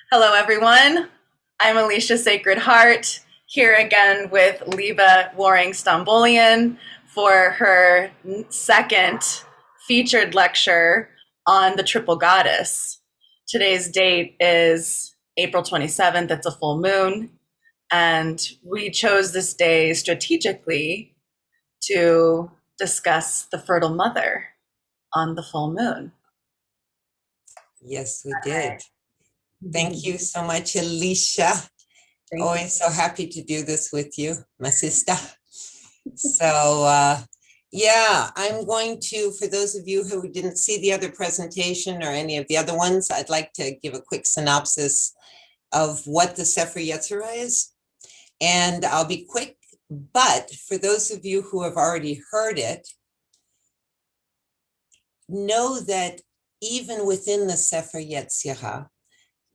Hello, everyone. I'm Alicia Sacred Heart, here again with Liba Waring Stambolian for her second featured lecture on the triple goddess. Today's date is April 27th. It's a full moon. And we chose this day strategically to discuss the fertile mother on the full moon. Yes, we did. Thank you so much, Alicia. Always so happy to do this with you, my sister. So, yeah, I'm going to, for those of you who didn't see the other presentation or any of the other ones, I'd like to give a quick synopsis of what the Sefer Yetzirah is. And I'll be quick, but for those of you who have already heard it, know that even within the Sefer Yetzirah,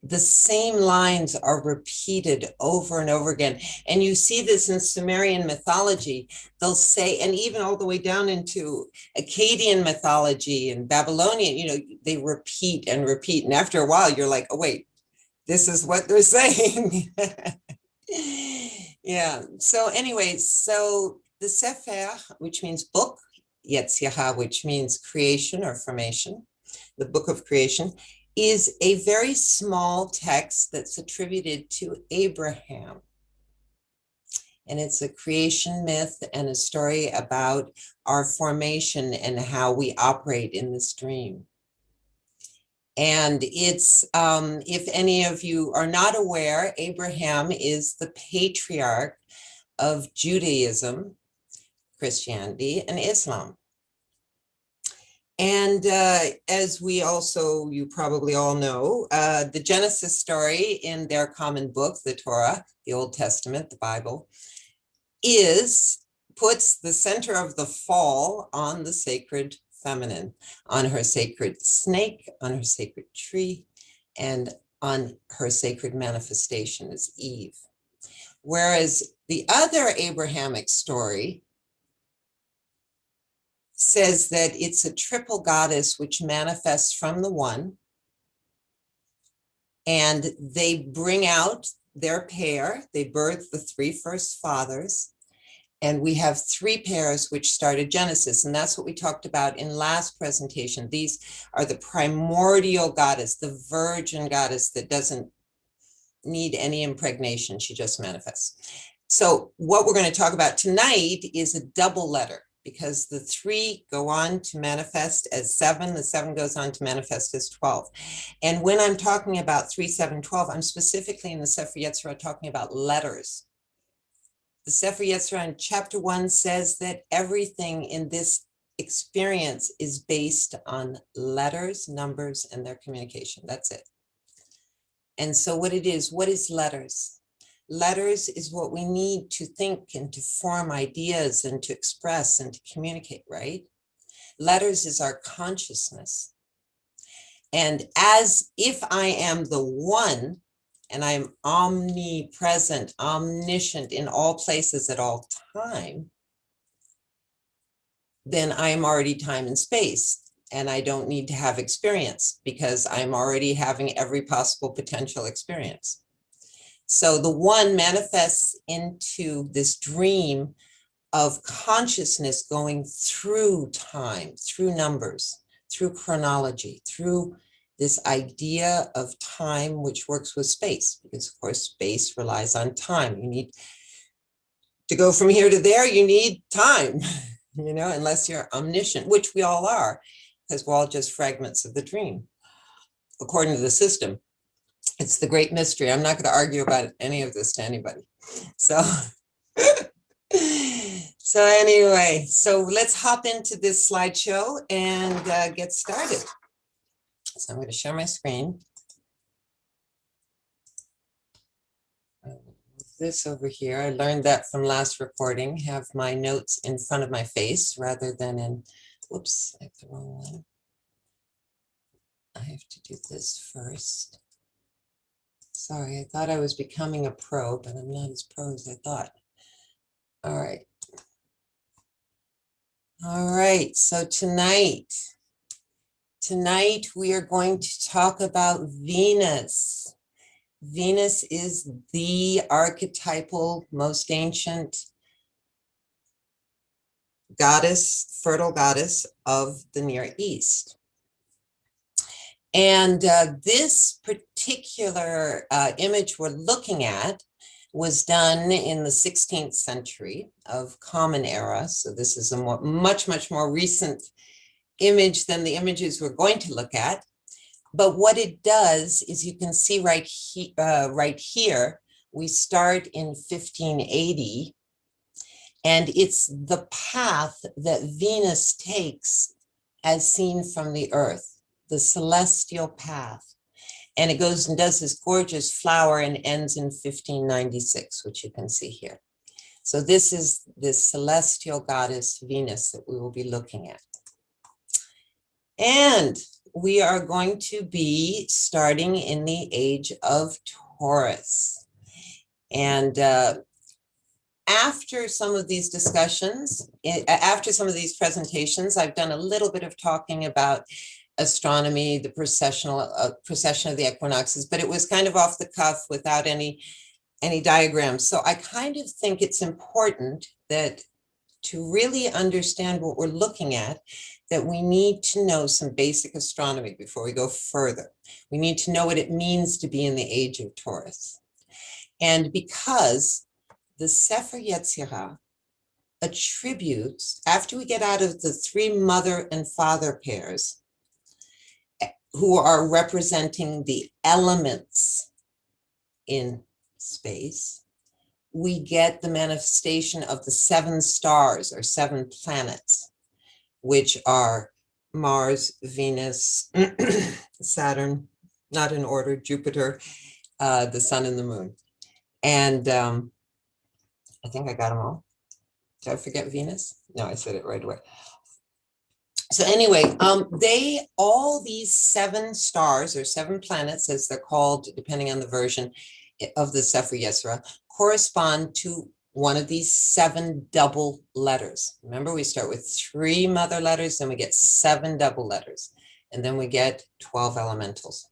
the same lines are repeated over and over again. And you see this in Sumerian mythology. They'll say, and even all the way down into Akkadian mythology and Babylonian, they repeat and repeat. And after a while, you're like, oh, wait, this is what they're saying. Yeah. So anyway, so the Sefer, which means book, Yetzirah, which means creation or formation, the book of creation, is a very small text that's attributed to Abraham. And it's a creation myth and a story about our formation and how we operate in this dream. And it's, if any of you are not aware, Abraham is the patriarch of Judaism, Christianity, and Islam. And as you probably all know, the Genesis story in their common book, the Torah, the Old Testament, the Bible, puts the center of the fall on the sacred feminine, on her sacred snake, on her sacred tree, and on her sacred manifestation as Eve. Whereas the other Abrahamic story says that it's a triple goddess which manifests from the one, and they bring out their pair. They birth the three first fathers, and we have three pairs which started Genesis, and that's what we talked about in last presentation. These are the primordial goddess, the virgin goddess that doesn't need any impregnation. She just manifests. So what we're going to talk about tonight is a double letter, because the three go on to manifest as 7, the 7 goes on to manifest as 12. And when I'm talking about 3, 7, 12, I'm specifically in the Sefer Yetzirah talking about letters. The Sefer Yetzirah in chapter 1 says that everything in this experience is based on letters, numbers, and their communication. That's it. And so what is letters? Letters is what we need to think and to form ideas and to express and to communicate, right? Letters is our consciousness. And as if I am the one, and I'm omnipresent, omniscient in all places at all time, then I'm already time and space. And I don't need to have experience because I'm already having every possible potential experience. So the one manifests into this dream of consciousness going through time, through numbers, through chronology, through this idea of time, which works with space, because of course space relies on time. You need to go from here to there, you need time, unless you're omniscient, which we all are, because we're all just fragments of the dream, according to the system. It's the great mystery. I'm not going to argue about any of this to anybody. So, anyway, so let's hop into this slideshow and get started. So I'm going to share my screen. This over here, I learned that from last recording, have my notes in front of my face rather than in, whoops, I have the wrong one. I have to do this first. Sorry, I thought I was becoming a pro, but I'm not as pro as I thought. All right. All right, so tonight we are going to talk about Venus. Venus is the archetypal, most ancient goddess, fertile goddess of the Near East. And this particular image we're looking at was done in the 16th century of Common Era. So this is a much more recent image than the images we're going to look at. But what it does is you can see right here, we start in 1580, and it's the path that Venus takes as seen from the Earth, the celestial path. And it goes and does this gorgeous flower and ends in 1596, which you can see here. So this is this celestial goddess Venus that we will be looking at. And we are going to be starting in the age of Taurus. And after some of these discussions, after some of these presentations, I've done a little bit of talking about astronomy, the precession of the equinoxes, but it was kind of off the cuff without any diagrams. So I kind of think it's important that to really understand what we're looking at, that we need to know some basic astronomy before we go further. We need to know what it means to be in the age of Taurus. And because the Sefer Yetzirah attributes, after we get out of the three mother and father pairs, who are representing the elements in space, we get the manifestation of the 7 stars or 7 planets, which are Mars, Venus, Saturn, not in order, Jupiter, the sun and the moon. And I think I got them all. Did I forget Venus? No, I said it right away. So anyway, all these 7 stars or 7 planets, as they're called, depending on the version of the Sefer Yetzirah, correspond to one of these 7 double letters. Remember, we start with 3 mother letters, then we get 7 double letters, and then we get 12 elementals.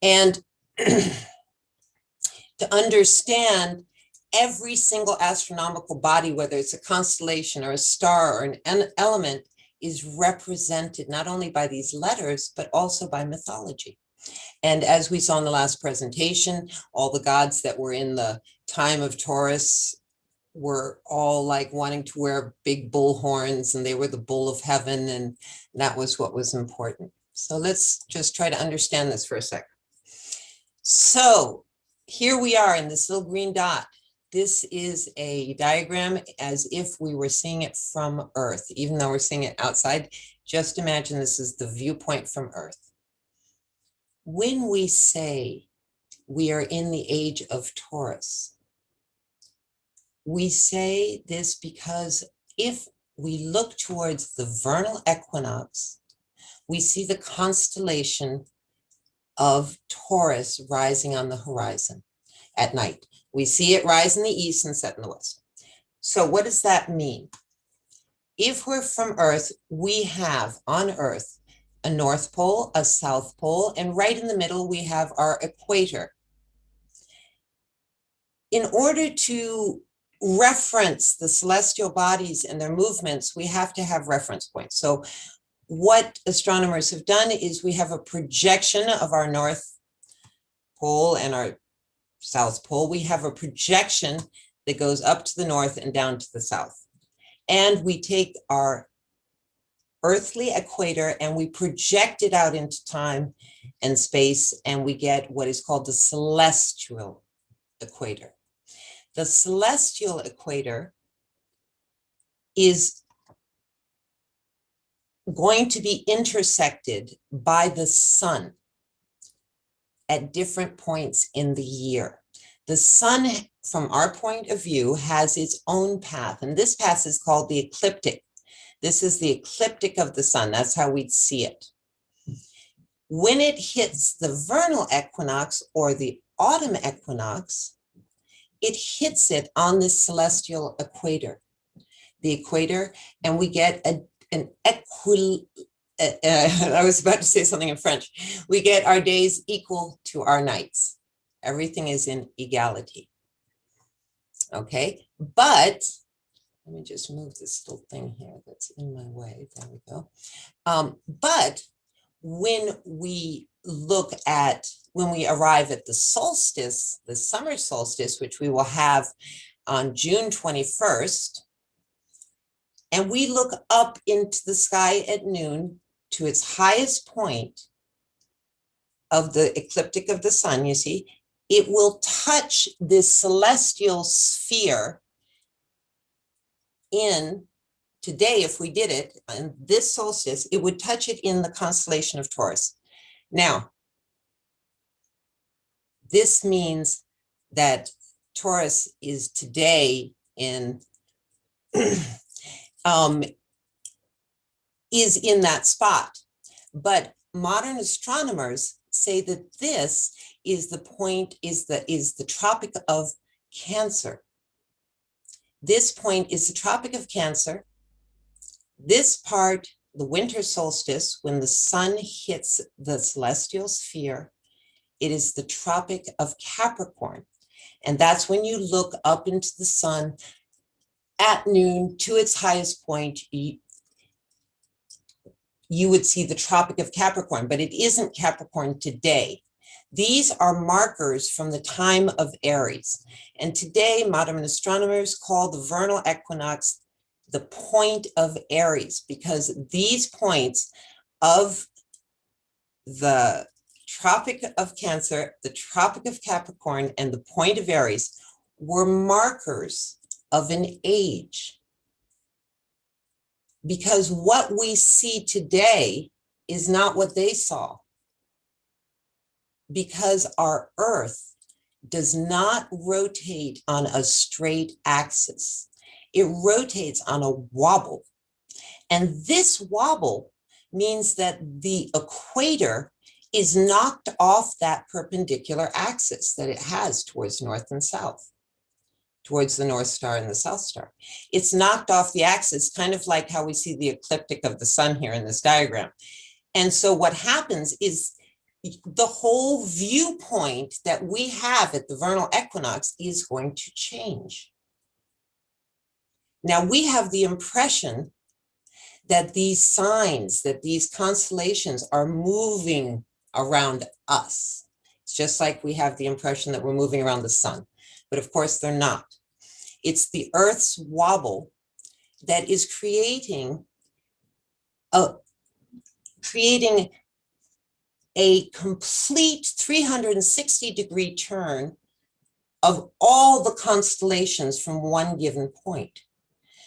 And to understand every single astronomical body, whether it's a constellation or a star or an element, is represented not only by these letters, but also by mythology. And as we saw in the last presentation, all the gods that were in the time of Taurus were all like wanting to wear big bull horns, and they were the bull of heaven, and that was what was important. So let's just try to understand this for a second. So here we are in this little green dot. This is a diagram as if we were seeing it from Earth, even though we're seeing it outside. Just imagine this is the viewpoint from Earth. When we say we are in the age of Taurus, we say this because if we look towards the vernal equinox, we see the constellation of Taurus rising on the horizon at night. We see it rise in the east and set in the west. So what does that mean? If we're from Earth, we have on Earth a North Pole, a South Pole, and right in the middle, we have our equator. In order to reference the celestial bodies and their movements, we have to have reference points. So what astronomers have done is we have a projection of our North Pole and our South Pole. We have a projection that goes up to the north and down to the south. And we take our earthly equator and we project it out into time and space, and we get what is called the celestial equator. The celestial equator is going to be intersected by the sun at different points in the year. The sun, from our point of view, has its own path, and this path is called the ecliptic. This is the ecliptic of the sun. That's how we'd see it. When it hits the vernal equinox or the autumn equinox, it hits it on the celestial equator, and we get I was about to say something in French. We get our days equal to our nights. Everything is in equality. Okay, but let me just move this little thing here that's in my way. There we go. But when we arrive at the solstice, the summer solstice, which we will have on June 21st, and we look up into the sky at noon to its highest point of the ecliptic of the sun, you see, it will touch this celestial sphere in today, if we did it on this solstice, it would touch it in the constellation of Taurus. Now, this means that Taurus is today in is in that spot. But modern astronomers say that this is the point, is the Tropic of Cancer. This point is the Tropic of Cancer. This part, the winter solstice, when the sun hits the celestial sphere, it is the Tropic of Capricorn. And that's when you look up into the sun at noon to its highest point, you would see the Tropic of Capricorn, but it isn't Capricorn today. These are markers from the time of Aries. And today, modern astronomers call the vernal equinox the point of Aries, because these points of the Tropic of Cancer, the Tropic of Capricorn, and the point of Aries were markers of an age. Because what we see today is not what they saw. Because our Earth does not rotate on a straight axis. It rotates on a wobble. And this wobble means that the equator is knocked off that perpendicular axis that it has towards north and south, towards the North Star and the South Star. It's knocked off the axis, kind of like how we see the ecliptic of the sun here in this diagram. And so what happens is the whole viewpoint that we have at the vernal equinox is going to change. Now, we have the impression that these signs, that these constellations are moving around us. It's just like we have the impression that we're moving around the sun, but of course they're not. It's the Earth's wobble that is creating a complete 360-degree turn of all the constellations from one given point.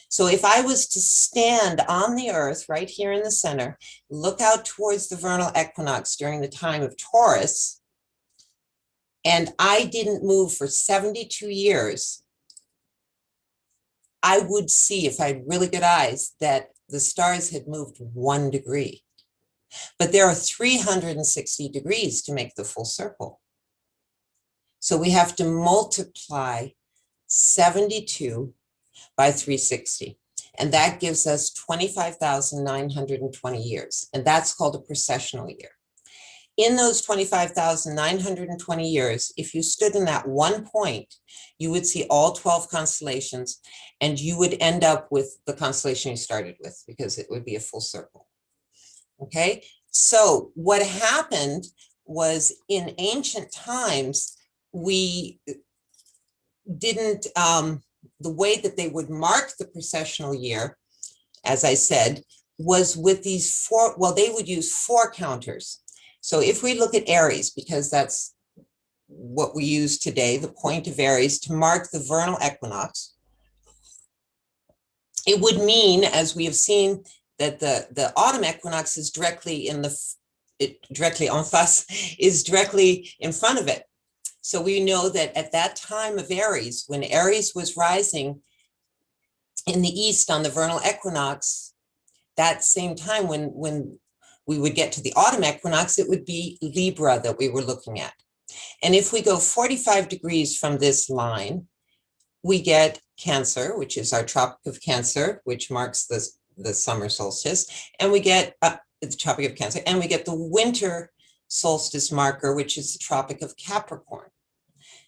So if I was to stand on the Earth right here in the center, look out towards the vernal equinox during the time of Taurus, and I didn't move for 72 years, I would see, if I had really good eyes, that the stars had moved 1 degree. But there are 360 degrees to make the full circle. So we have to multiply 72 by 360. And that gives us 25,920 years. And that's called a precessional year. In those 25,920 years, if you stood in that one point, you would see all 12 constellations, and you would end up with the constellation you started with, because it would be a full circle. Okay, so what happened was, in ancient times, we didn't, the way that they would mark the precessional year, as I said, was with these four, well, they would use 4 counters. So if we look at Aries, because that's what we use today, the point of Aries, to mark the vernal equinox, it would mean, as we have seen, that the autumn equinox is directly directly en face, is directly in front of it. So we know that at that time of Aries, when Aries was rising in the east on the vernal equinox, that same time when we would get to the autumn equinox, it would be Libra that we were looking at. And if we go 45 degrees from this line, we get Cancer, which is our Tropic of Cancer, which marks the summer solstice, and we get the Tropic of Cancer, and we get the winter solstice marker, which is the Tropic of Capricorn.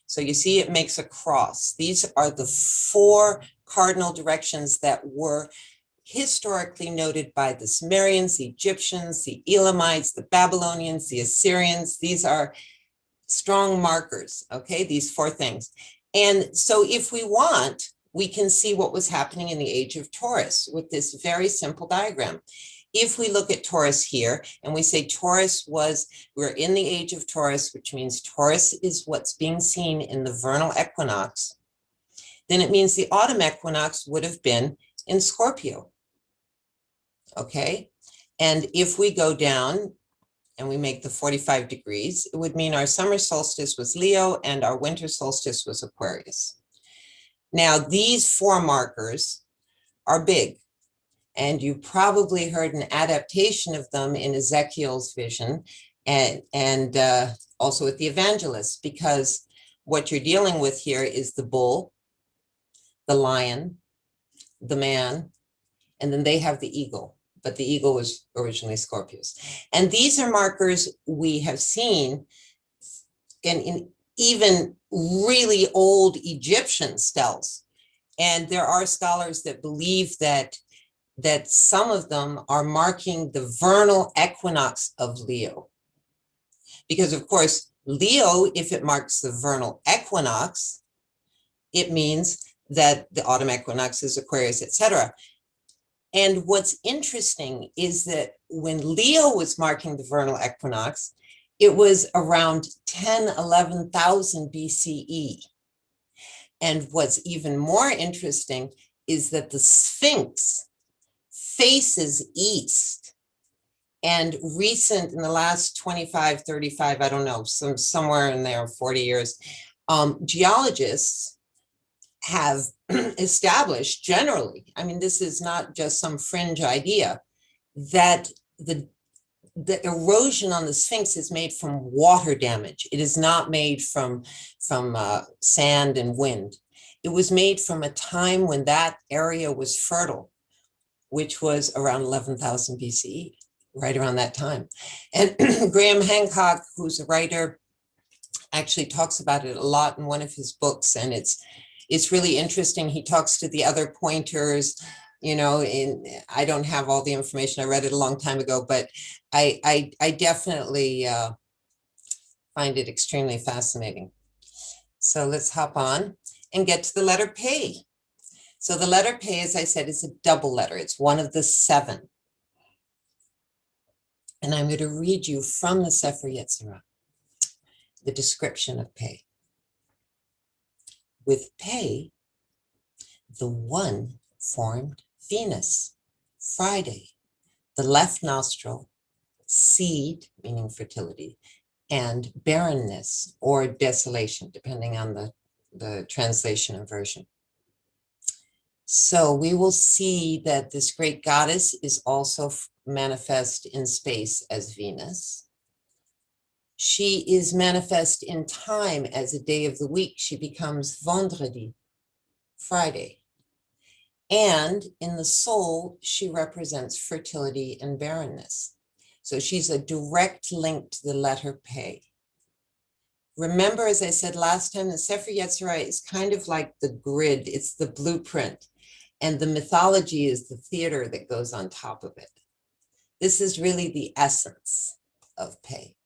So you see it makes a cross. These are the 4 cardinal directions that were historically noted by the Sumerians, the Egyptians, the Elamites, the Babylonians, the Assyrians. These are strong markers, okay, these 4 things. And so if we want, we can see what was happening in the age of Taurus with this very simple diagram. If we look at Taurus here and we say we're in the age of Taurus, which means Taurus is what's being seen in the vernal equinox, then it means the autumn equinox would have been in Scorpio. Okay, and if we go down and we make the 45 degrees, it would mean our summer solstice was Leo and our winter solstice was Aquarius. Now, these 4 markers are big, and you probably heard an adaptation of them in Ezekiel's vision and also with the evangelists, because what you're dealing with here is the bull, the lion, the man, and then they have the eagle. But the eagle was originally Scorpius. And these are markers we have seen in even really old Egyptian steles. And there are scholars that believe that some of them are marking the vernal equinox of Leo. Because of course, Leo, if it marks the vernal equinox, it means that the autumn equinox is Aquarius, etc. And what's interesting is that when Leo was marking the vernal equinox, it was around 11,000 BCE. And what's even more interesting is that the Sphinx faces east. And in the last 25, 35, I don't know, somewhere in there, 40 years, geologists have established generally, I mean, this is not just some fringe idea, that the erosion on the Sphinx is made from water damage. It is not made from sand and wind. It was made from a time when that area was fertile, which was around 11,000 BCE, right around that time. And Graham Hancock, who's a writer, actually talks about it a lot in one of his books, and it's really interesting. He talks to the other pointers, I don't have all the information. I read it a long time ago, but I definitely find it extremely fascinating. So let's hop on and get to the letter P. So the letter P, as I said, is a double letter. It's one of the 7. And I'm going to read you from the Sefer Yetzirah, the description of P. With P, the one formed Venus, Friday, the left nostril, seed, meaning fertility, and barrenness or desolation, depending on the translation and version. So we will see that this great goddess is also manifest in space as Venus. She is manifest in time as a day of the week. She becomes Vendredi, Friday. And in the soul, she represents fertility and barrenness. So she's a direct link to the letter P. Remember, as I said last time, the Sefer Yetzirah is kind of like the grid. It's the blueprint. And the mythology is the theater that goes on top of it. This is really the essence of P.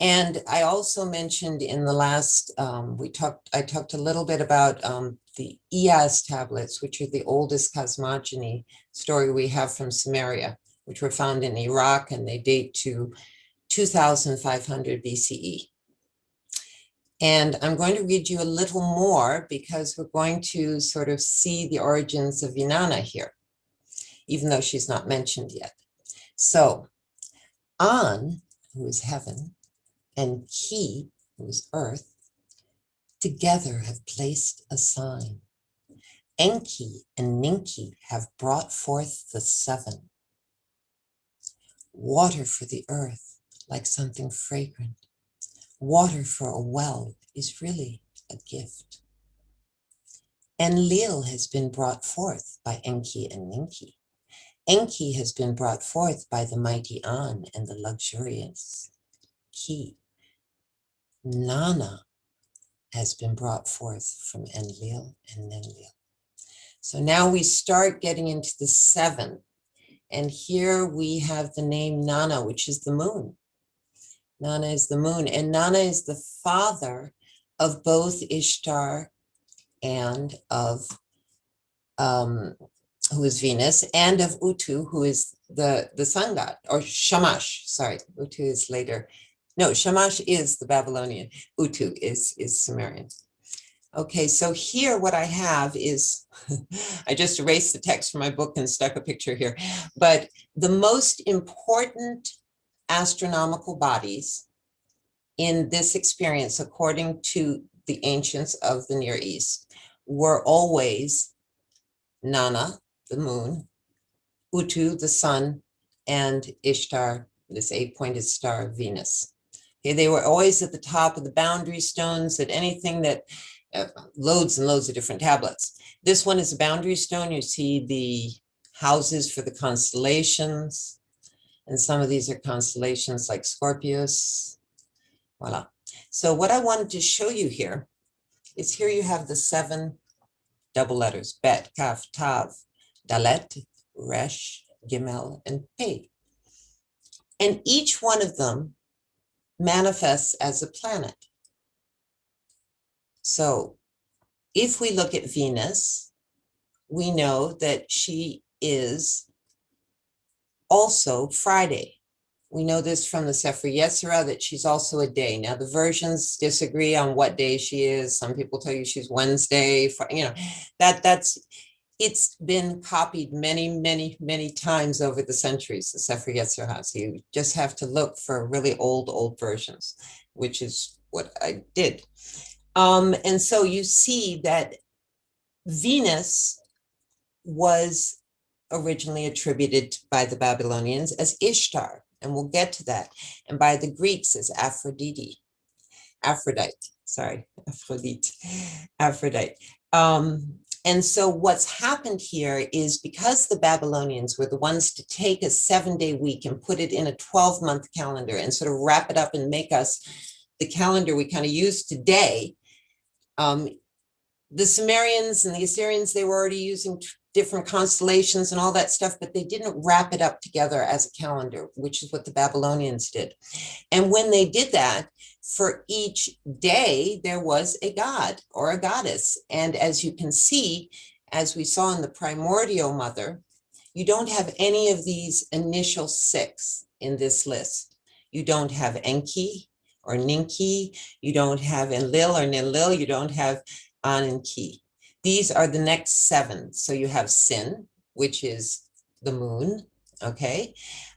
And I also mentioned in the last, I talked a little bit about the Eas tablets, which are the oldest cosmogony story we have from Sumeria, which were found in Iraq, and they date to 2500 BCE. And I'm going to read you a little more because we're going to sort of see the origins of Inanna here, even though she's not mentioned yet. So, An, who is heaven, and Ki, who is earth, together have placed a sign. Enki and Ninki have brought forth the 7. Water for the earth, like something fragrant. Water for a well is really a gift. Enlil has been brought forth by Enki and Ninki. Enki has been brought forth by the mighty An and the luxurious Ki. Nana has been brought forth from Enlil and Nenlil. So now we start getting into the 7. And here we have the name Inanna, which is the moon. Inanna is the moon, and Inanna is the father of both Ishtar and of who is Venus, and of Utu, who is the sun god, or Shamash. Sorry, Utu is later. No, Shamash is the Babylonian. Utu is Sumerian. Okay, so here what I have is, I just erased the text from my book and stuck a picture here, but the most important astronomical bodies in this experience, according to the ancients of the Near East, were always Inanna, the moon, Utu, the sun, and Ishtar, this 8-pointed star, Venus. Okay, they were always at the top of the boundary stones, at anything that loads and loads of different tablets. This one is a boundary stone. You see the houses for the constellations, and some of these are constellations like Scorpius. Voila. So what I wanted to show you here is, here you have the 7 double letters: Bet, Kaf, Tav, Dalet, Resh, Gimel, and Pei. And each one of them manifests as a planet. So if we look at Venus, we know that she is also Friday. We know this from the Sefer Yetzirah, that she's also a day. Now, the versions disagree on what day she is. Some people tell you she's Wednesday. It's been copied many, many, many times over the centuries, the Sefer Yetzirah. So you just have to look for really old versions, which is what I did. And so you see that Venus was originally attributed by the Babylonians as Ishtar, and we'll get to that, and by the Greeks as Aphrodite. And so what's happened here is, because the Babylonians were the ones to take a 7-day week and put it in a 12-month calendar and sort of wrap it up and make us the calendar we kind of use today, the Sumerians and the Assyrians, they were already using different constellations and all that stuff, but they didn't wrap it up together as a calendar, which is what the Babylonians did. And when they did that, for each day, there was a god or a goddess. And as you can see, as we saw in the primordial mother, you don't have any of these initial 6 in this list. You don't have Enki or Ninki. You don't have Enlil or Ninlil. You don't have Anenki. These are the next 7. So you have Sin, which is the moon, okay?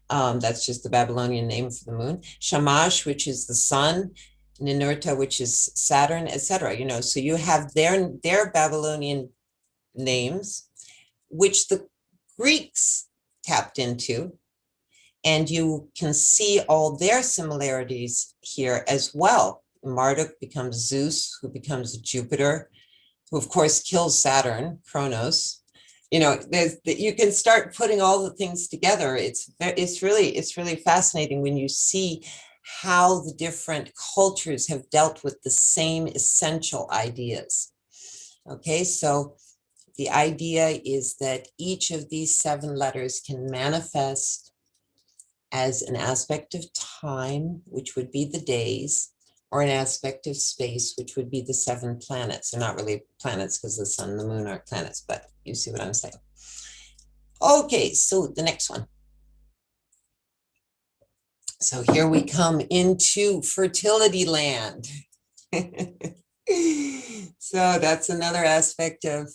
That's just the Babylonian name for the moon. Shamash, which is the sun. Ninurta, which is Saturn, etc. So you have their Babylonian names, which the Greeks tapped into, and you can see all their similarities here as well. Marduk becomes Zeus, who becomes Jupiter, who of course kills Saturn, Kronos. You can start putting all the things together. It's really fascinating when you see how the different cultures have dealt with the same essential ideas. Okay, so the idea is that each of these 7 letters can manifest as an aspect of time, which would be the days, or an aspect of space, which would be the 7 planets. They're not really planets because the sun and the moon aren't planets, but you see what I'm saying. Okay, so the next one. So here we come into fertility land. So that's another aspect of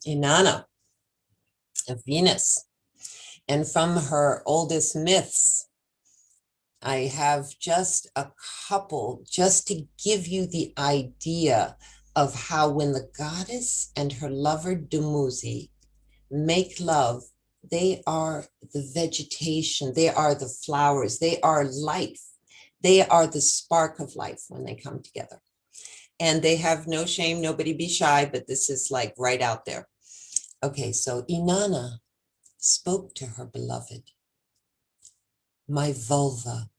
Inanna, of Venus. And from her oldest myths, I have just a couple, just to give you the idea of how, when the goddess and her lover Dumuzi make love, they are the vegetation, they are the flowers, they are life, they are the spark of life when they come together. And they have no shame, nobody be shy, but this is like right out there. Okay, so Inanna spoke to her beloved. My vulva,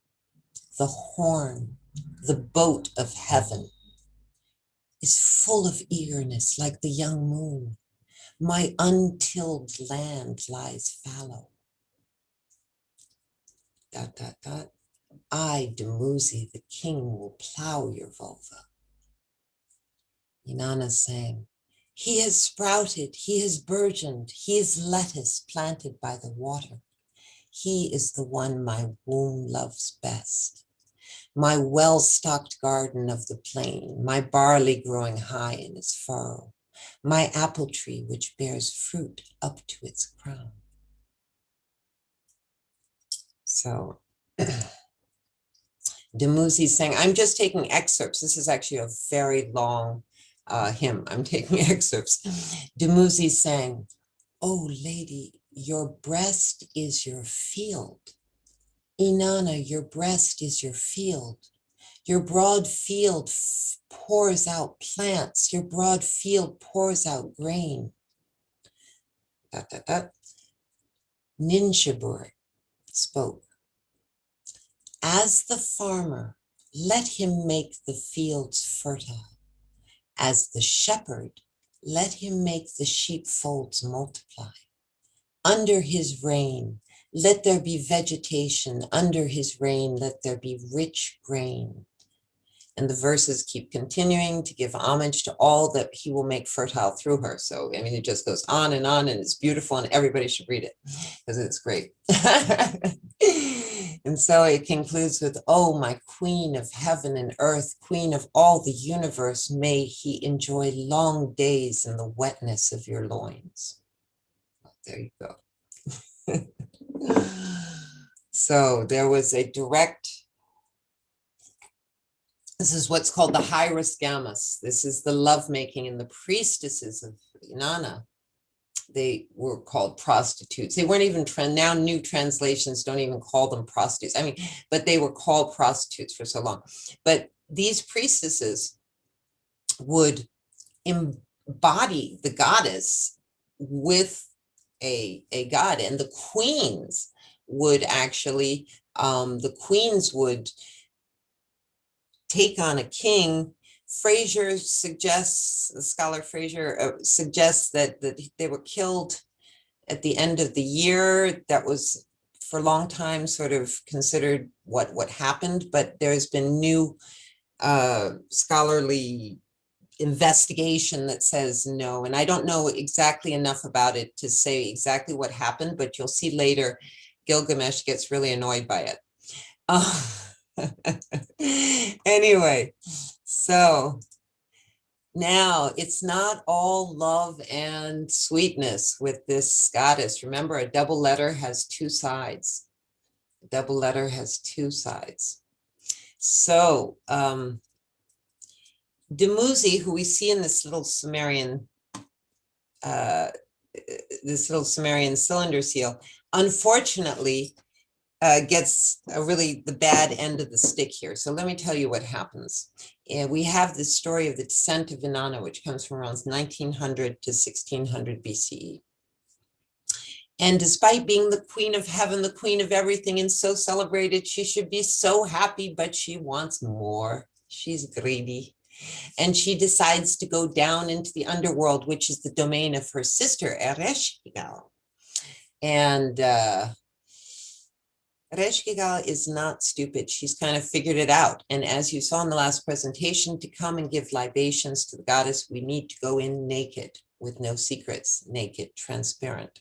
the horn, the boat of heaven. is full of eagerness like the young moon. My untilled land lies fallow. ... I, Dumuzi, the king, will plow your vulva. Inanna sang, he has sprouted, he has burgeoned, he is lettuce planted by the water. He is the one my womb loves best. My well-stocked garden of the plain, my barley growing high in its furrow, my apple tree which bears fruit up to its crown. So Dumuzi saying, I'm just taking excerpts. This is actually a very long hymn. I'm taking excerpts. Dumuzi saying, oh lady, your breast is your field. Inanna, your breast is your field. Your broad field pours out plants. Your broad field pours out grain. Ninshibur spoke. As the farmer, let him make the fields fertile. As the shepherd, let him make the sheepfolds multiply. Under his reign, let there be vegetation. Under his reign, let there be rich grain. And the verses keep continuing to give homage to all that he will make fertile through her. So, I mean, it just goes on, and it's beautiful, and everybody should read it because it's great. And so it concludes with, oh, my queen of heaven and earth, queen of all the universe, may he enjoy long days in the wetness of your loins. There you go. So there was a direct, this is what's called the Hieros Gammas. This is the lovemaking, and the priestesses of Inanna, they were called prostitutes. They weren't even, now new translations don't even call them prostitutes. I mean, but they were called prostitutes for so long. But these priestesses would embody the goddess with a god, and the queens would actually, the queens would take on a king. Fraser suggests, the scholar Fraser suggests that they were killed at the end of the year. That was for a long time sort of considered what happened, but there's been new scholarly investigation that says no, and I don't know exactly enough about it to say exactly what happened, but you'll see later Gilgamesh gets really annoyed by it. Anyway, so now it's not all love and sweetness with this goddess. Remember, a double letter has two sides. A double letter has two sides. So Dumuzi, who we see in this little Sumerian cylinder seal, unfortunately gets really the bad end of the stick here. So let me tell you what happens. And we have this story of the descent of Inanna, which comes from around 1900 to 1600 BCE. And despite being the queen of heaven, the queen of everything, and so celebrated, she should be so happy, but she wants more. She's greedy. And she decides to go down into the underworld, which is the domain of her sister, Ereshkigal. And Ereshkigal is not stupid. She's kind of figured it out. And as you saw in the last presentation, to come and give libations to the goddess, we need to go in naked with no secrets, naked, transparent.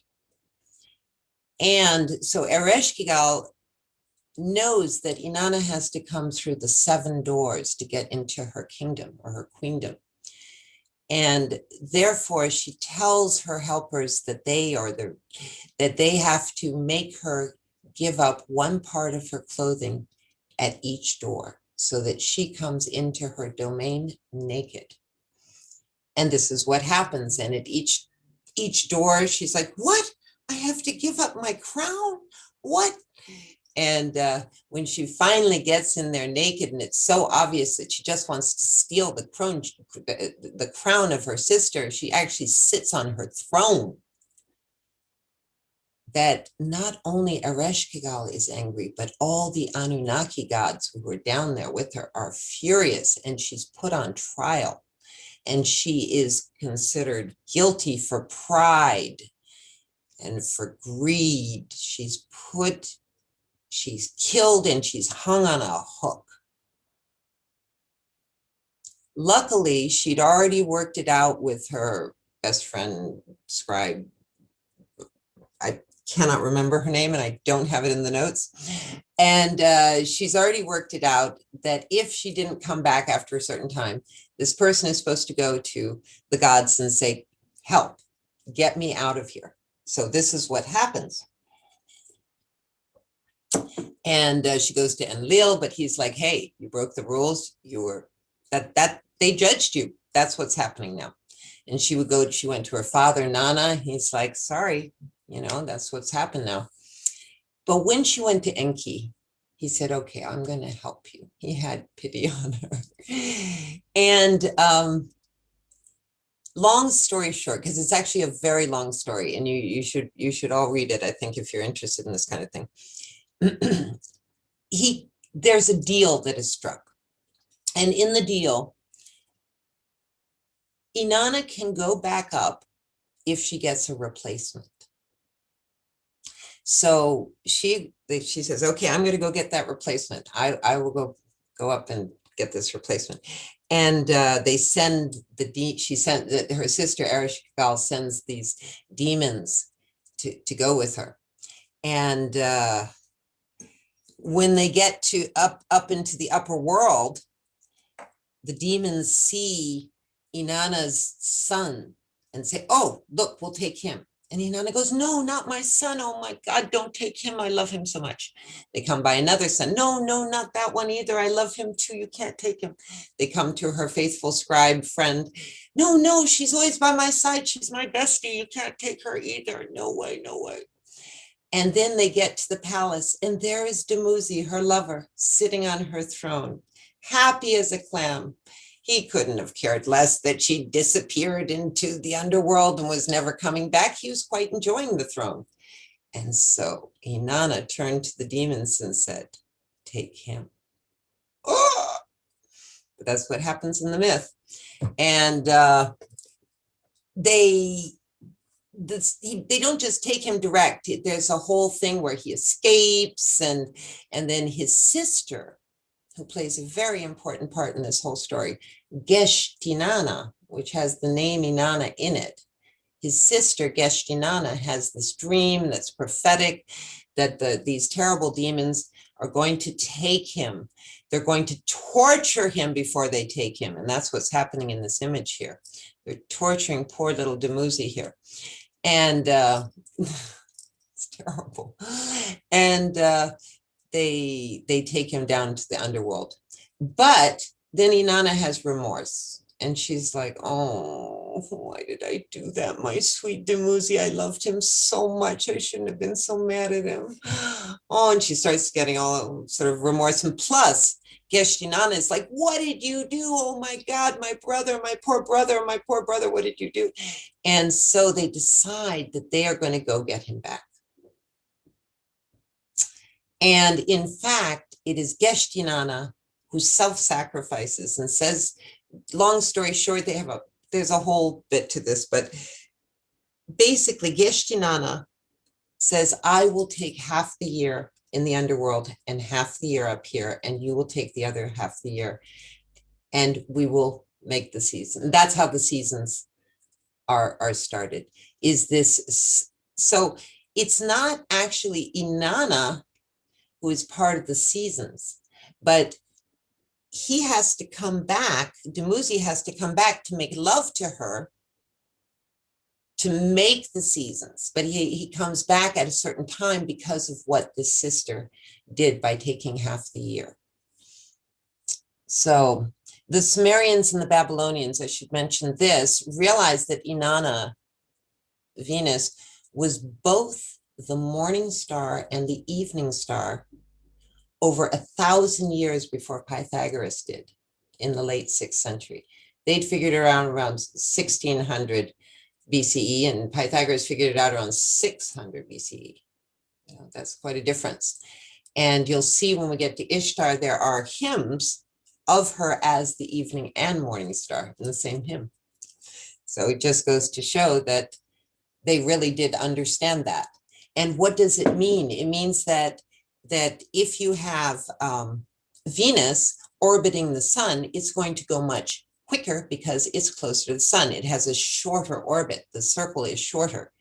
And so Ereshkigal knows that Inanna has to come through the 7 doors to get into her kingdom or her queendom. And therefore she tells her helpers that they have to make her give up one part of her clothing at each door so that she comes into her domain naked. And this is what happens. And at each door, she's like, what? I have to give up my crown? What? And when she finally gets in there naked, and it's so obvious that she just wants to steal the crown of her sister, she actually sits on her throne. That not only Ereshkigal is angry, but all the Anunnaki gods who were down there with her are furious, and she's put on trial. and she is considered guilty for pride and for greed. She's killed and she's hung on a hook. Luckily, she'd already worked it out with her best friend, scribe. I cannot remember her name and I don't have it in the notes. And she's already worked it out that if she didn't come back after a certain time, this person is supposed to go to the gods and say, help, get me out of here. So this is what happens. And she goes to Enlil, but he's like, hey, you broke the rules. You were they judged you. That's what's happening now. And she went to her father, Inanna. He's like, sorry, that's what's happened now. But when she went to Enki, he said, okay, I'm going to help you. He had pity on her. And long story short, because it's actually a very long story, and you should all read it, I think, if you're interested in this kind of thing. There's a deal that is struck. And in the deal, Inanna can go back up if she gets a replacement. So she says, okay, I'm going to go get that replacement. I will go up and get this replacement. And they send her sister Ereshkigal sends these demons to go with her. And when they get to up into the upper world, the demons see Inanna's son and say, oh, look, we'll take him. And Inanna goes, no, not my son. Oh my God, don't take him. I love him so much. They come by another son. No, not that one either. I love him too. You can't take him. They come to her faithful scribe friend. No, she's always by my side. She's my bestie. You can't take her either. No way. And then they get to the palace, and there is Dumuzi, her lover, sitting on her throne, happy as a clam. He couldn't have cared less that she disappeared into the underworld and was never coming back. He was quite enjoying the throne. And so Inanna turned to the demons and said, take him. Oh! But that's what happens in the myth. And they don't just take him direct. There's a whole thing where he escapes, and then his sister, who plays a very important part in this whole story, Geshtinana, which has the name Inanna in it. His sister, Geshtinana, has this dream that's prophetic, that these terrible demons are going to take him. They're going to torture him before they take him. And that's what's happening in this image here. They're torturing poor little Dumuzi here. And it's terrible. And they take him down to the underworld. But then Inanna has remorse, and she's like, oh, why did I do that? My sweet Dumuzi, I loved him so much. I shouldn't have been so mad at him. Oh, and she starts getting all sort of remorse. And plus, Geshtinana is like, what did you do? Oh my God, my poor brother, what did you do? And so they decide that they are going to go get him back. And in fact, it is Geshtinana who self-sacrifices and says, long story short, there's a whole bit to this, but basically Geshtinana says, I will take half the year in the underworld and half the year up here, and you will take the other half the year, and we will make the season. That's how the seasons are started. So it's not actually Inanna who is part of the seasons, but he has to come back, Dumuzi has to come back to make love to her, to make the seasons. But he comes back at a certain time because of what this sister did by taking half the year. So the Sumerians and the Babylonians, I should mention this, realized that Inanna, Venus, was both the morning star and the evening star over 1,000 years before Pythagoras did in the late 6th century. They'd figured it around 1600 BCE, and Pythagoras figured it out around 600 BCE. That's quite a difference. And you'll see when we get to Ishtar, there are hymns of her as the evening and morning star in the same hymn. So it just goes to show that they really did understand that. And what does it mean? It means that if you have Venus orbiting the sun, it's going to go much quicker because it's closer to the sun. It has a shorter orbit. The circle is shorter.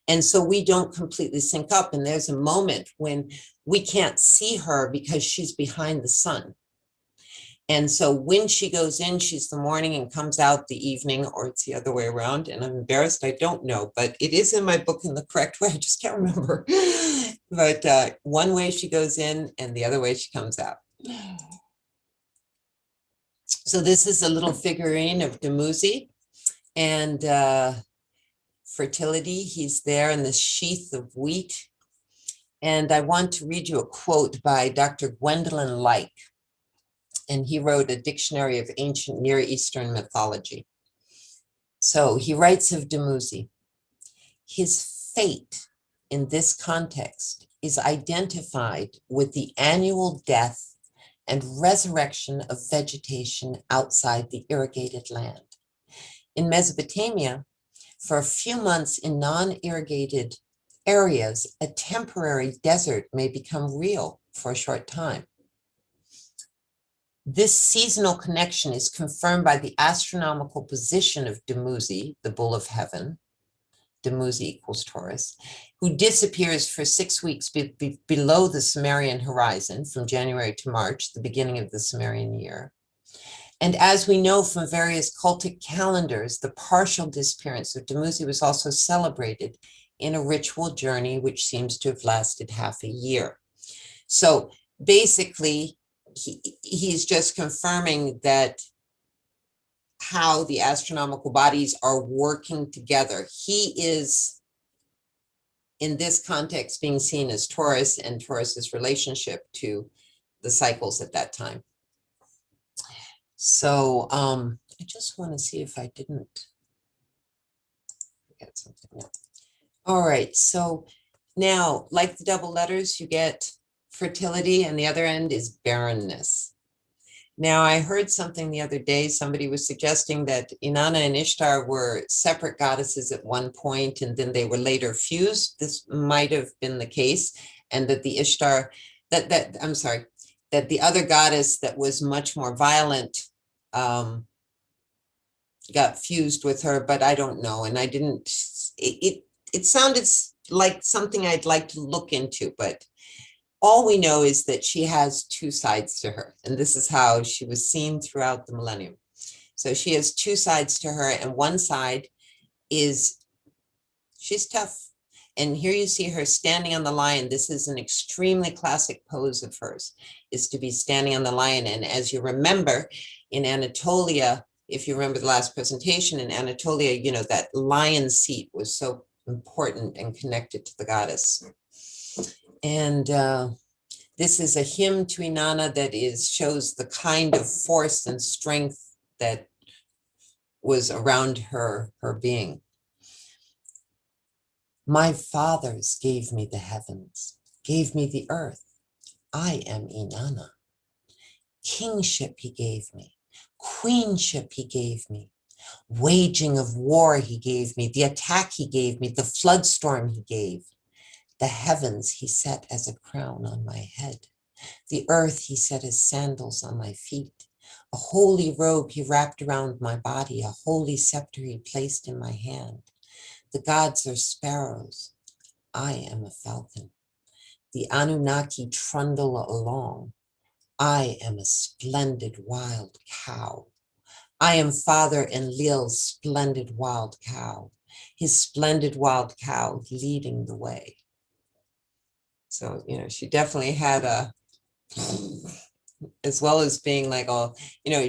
And so we don't completely sync up. And there's a moment when we can't see her because she's behind the sun. And so when she goes in, she's the morning and comes out the evening, or it's the other way around. And I'm embarrassed, I don't know, but it is in my book in the correct way. I just can't remember. But one way she goes in and the other way she comes out. So this is a little figurine of Dumuzi and fertility. He's there in the sheath of wheat. And I want to read you a quote by Dr. Gwendolyn Like. And he wrote a dictionary of ancient Near Eastern mythology. So he writes of Dumuzi, his fate in this context is identified with the annual death and resurrection of vegetation outside the irrigated land. In Mesopotamia, for a few months in non-irrigated areas, a temporary desert may become real for a short time. This seasonal connection is confirmed by the astronomical position of Dumuzi, the bull of heaven, Dumuzi equals Taurus, who disappears for 6 weeks below the Sumerian horizon from January to March, the beginning of the Sumerian year. And as we know from various cultic calendars, the partial disappearance of Dumuzi was also celebrated in a ritual journey, which seems to have lasted half a year. So basically, he's just confirming that how the astronomical bodies are working together. He is, in this context, being seen as Taurus and Taurus's relationship to the cycles at that time. So I just want to see if I didn't forget something. No. All right, so now, like the double letters, you get fertility, and the other end is barrenness. Now, I heard something the other day, somebody was suggesting that Inanna and Ishtar were separate goddesses at one point, and then they were later fused. This might have been the case, and that the Ishtar, that the other goddess that was much more violent got fused with her, but I don't know, and I didn't, it sounded like something I'd like to look into, but all we know is that she has two sides to her, and this is how she was seen throughout the millennium. So she has two sides to her, and one side is she's tough. And here you see her standing on the lion. This is an extremely classic pose of hers, is to be standing on the lion. And as you remember, in Anatolia, if you remember the last presentation, in Anatolia, you know, that lion seat was so important and connected to the goddess. And this is a hymn to Inanna that shows the kind of force and strength that was around her being. My fathers gave me the heavens, gave me the earth. I am Inanna. Kingship he gave me, queenship he gave me, waging of war he gave me, the attack he gave me, the flood storm he gave. The heavens he set as a crown on my head. The earth he set as sandals on my feet. A holy robe he wrapped around my body. A holy scepter he placed in my hand. The gods are sparrows. I am a falcon. The Anunnaki trundle along. I am a splendid wild cow. I am Father Enlil's splendid wild cow. His splendid wild cow leading the way. So, you know, she definitely had as well as being like all, you know,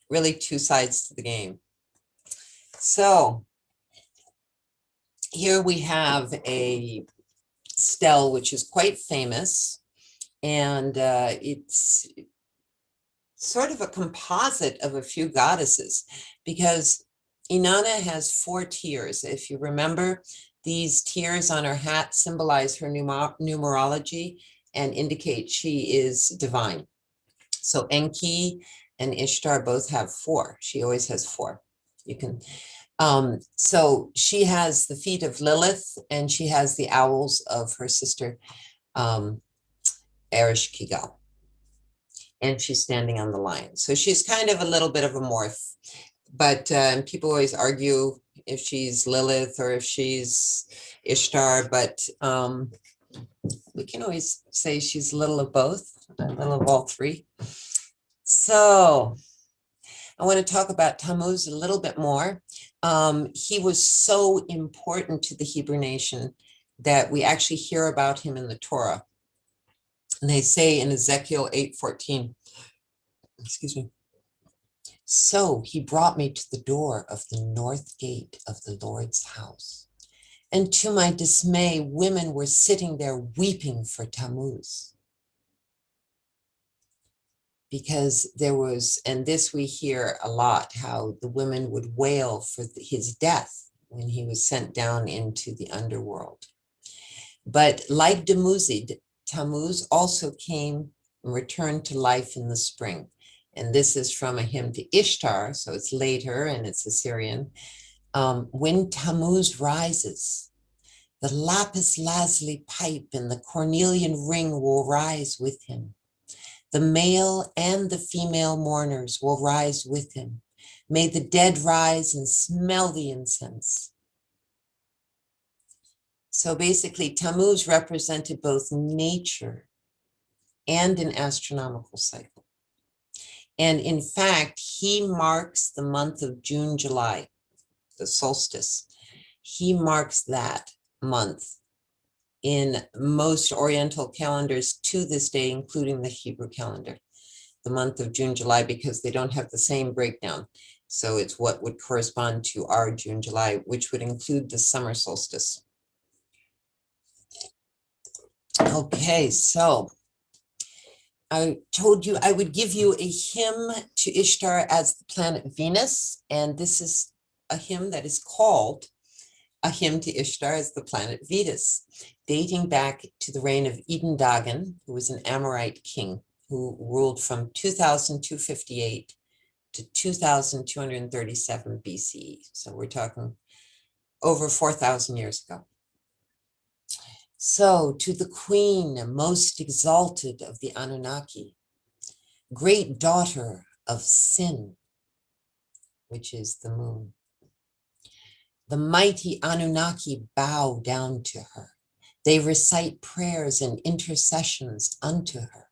really two sides to the game. So here we have a stele, which is quite famous, and it's sort of a composite of a few goddesses, because Inanna has 4 tiers. If you remember, these tiers on her hat symbolize her numerology and indicate she is divine. So Enki and Ishtar both have 4. She always has 4. You can, So she has the feet of Lilith, and she has the owls of her sister, Erish Kigal, and she's standing on the lion. So she's kind of a little bit of a morph, but people always argue if she's Lilith or if she's Ishtar, but we can always say she's a little of both, a little of all three. So I want to talk about Tammuz a little bit more. He was so important to the Hebrew nation that we actually hear about him in the Torah. And they say in Ezekiel 8:14, excuse me, so he brought me to the door of the north gate of the Lord's house. And to my dismay, women were sitting there weeping for Tammuz. Because there was, and this we hear a lot, how the women would wail for his death when he was sent down into the underworld. But like Dumuzid, Tammuz also came and returned to life in the spring. And this is from a hymn to Ishtar, so it's later and it's Assyrian. When Tammuz rises, the lapis lazuli pipe and the cornelian ring will rise with him. The male and the female mourners will rise with him. May the dead rise and smell the incense. So basically, Tammuz represented both nature and an astronomical cycle. And in fact, he marks the month of June, July, the solstice. He marks that month in most Oriental calendars to this day, including the Hebrew calendar, the month of June, July, because they don't have the same breakdown. So it's what would correspond to our June, July, which would include the summer solstice. Okay, so I told you I would give you a hymn to Ishtar as the planet Venus, and this is a hymn that is called a hymn to Ishtar as the planet Venus, dating back to the reign of Eden Dagan, who was an Amorite king who ruled from 2258 to 2237 BCE. So we're talking over 4,000 years ago. So to the queen most exalted of the Anunnaki, great daughter of Sin, which is the moon, the mighty Anunnaki bow down to her. They recite prayers and intercessions unto her.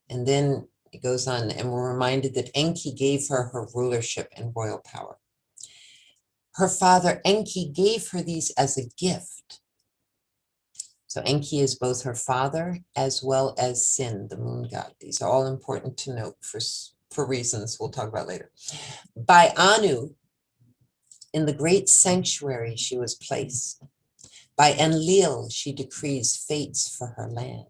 And then it goes on, and we're reminded that Enki gave her her rulership and royal power. Her father Enki gave her these as a gift. So Enki is both her father as well as Sin, the moon god. These are all important to note for reasons we'll talk about later. By Anu, in the great sanctuary she was placed. By Enlil, she decrees fates for her land.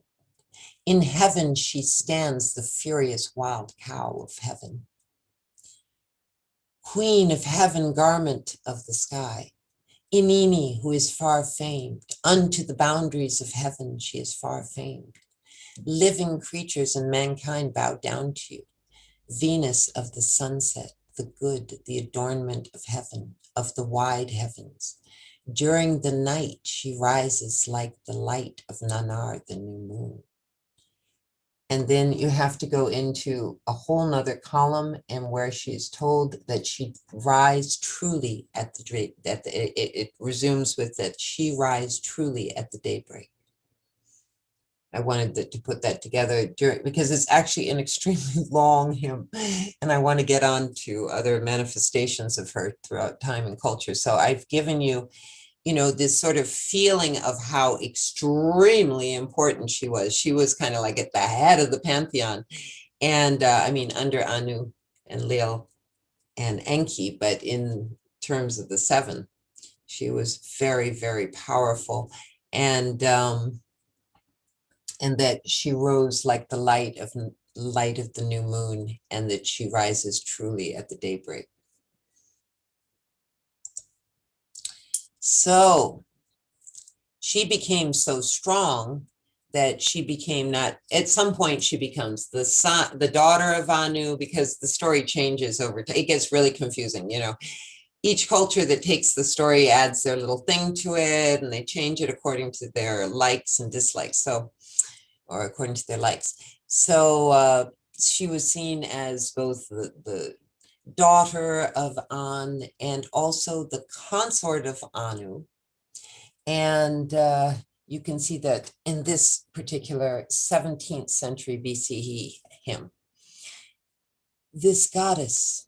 In heaven she stands, the furious wild cow of heaven. Queen of heaven, garment of the sky. Inanna, who is far famed, unto the boundaries of heaven she is far famed. Living creatures and mankind bow down to you. Venus of the sunset, the good, the adornment of heaven, of the wide heavens. During the night she rises like the light of Nanar, the new moon. And then you have to go into a whole nother column, and where she is told that she rise truly at the it resumes with that she rise truly at the daybreak. I wanted to put that together because it's actually an extremely long hymn, and I want to get on to other manifestations of her throughout time and culture. So I've given you, this sort of feeling of how extremely important she was. She was kind of like at the head of the pantheon. And under Anu and Lil and Enki, but in terms of the seven, she was very, very powerful. And that she rose like the light of the new moon, and that she rises truly at the daybreak. So she became so strong that she became at some point she becomes the daughter of Anu, because the story changes over time. It gets really confusing, each culture that takes the story adds their little thing to it, and they change it according to their likes and dislikes. So, or according to their likes. So she was seen as both the daughter of An and also the consort of Anu. And you can see that in this particular 17th century BCE hymn. This goddess,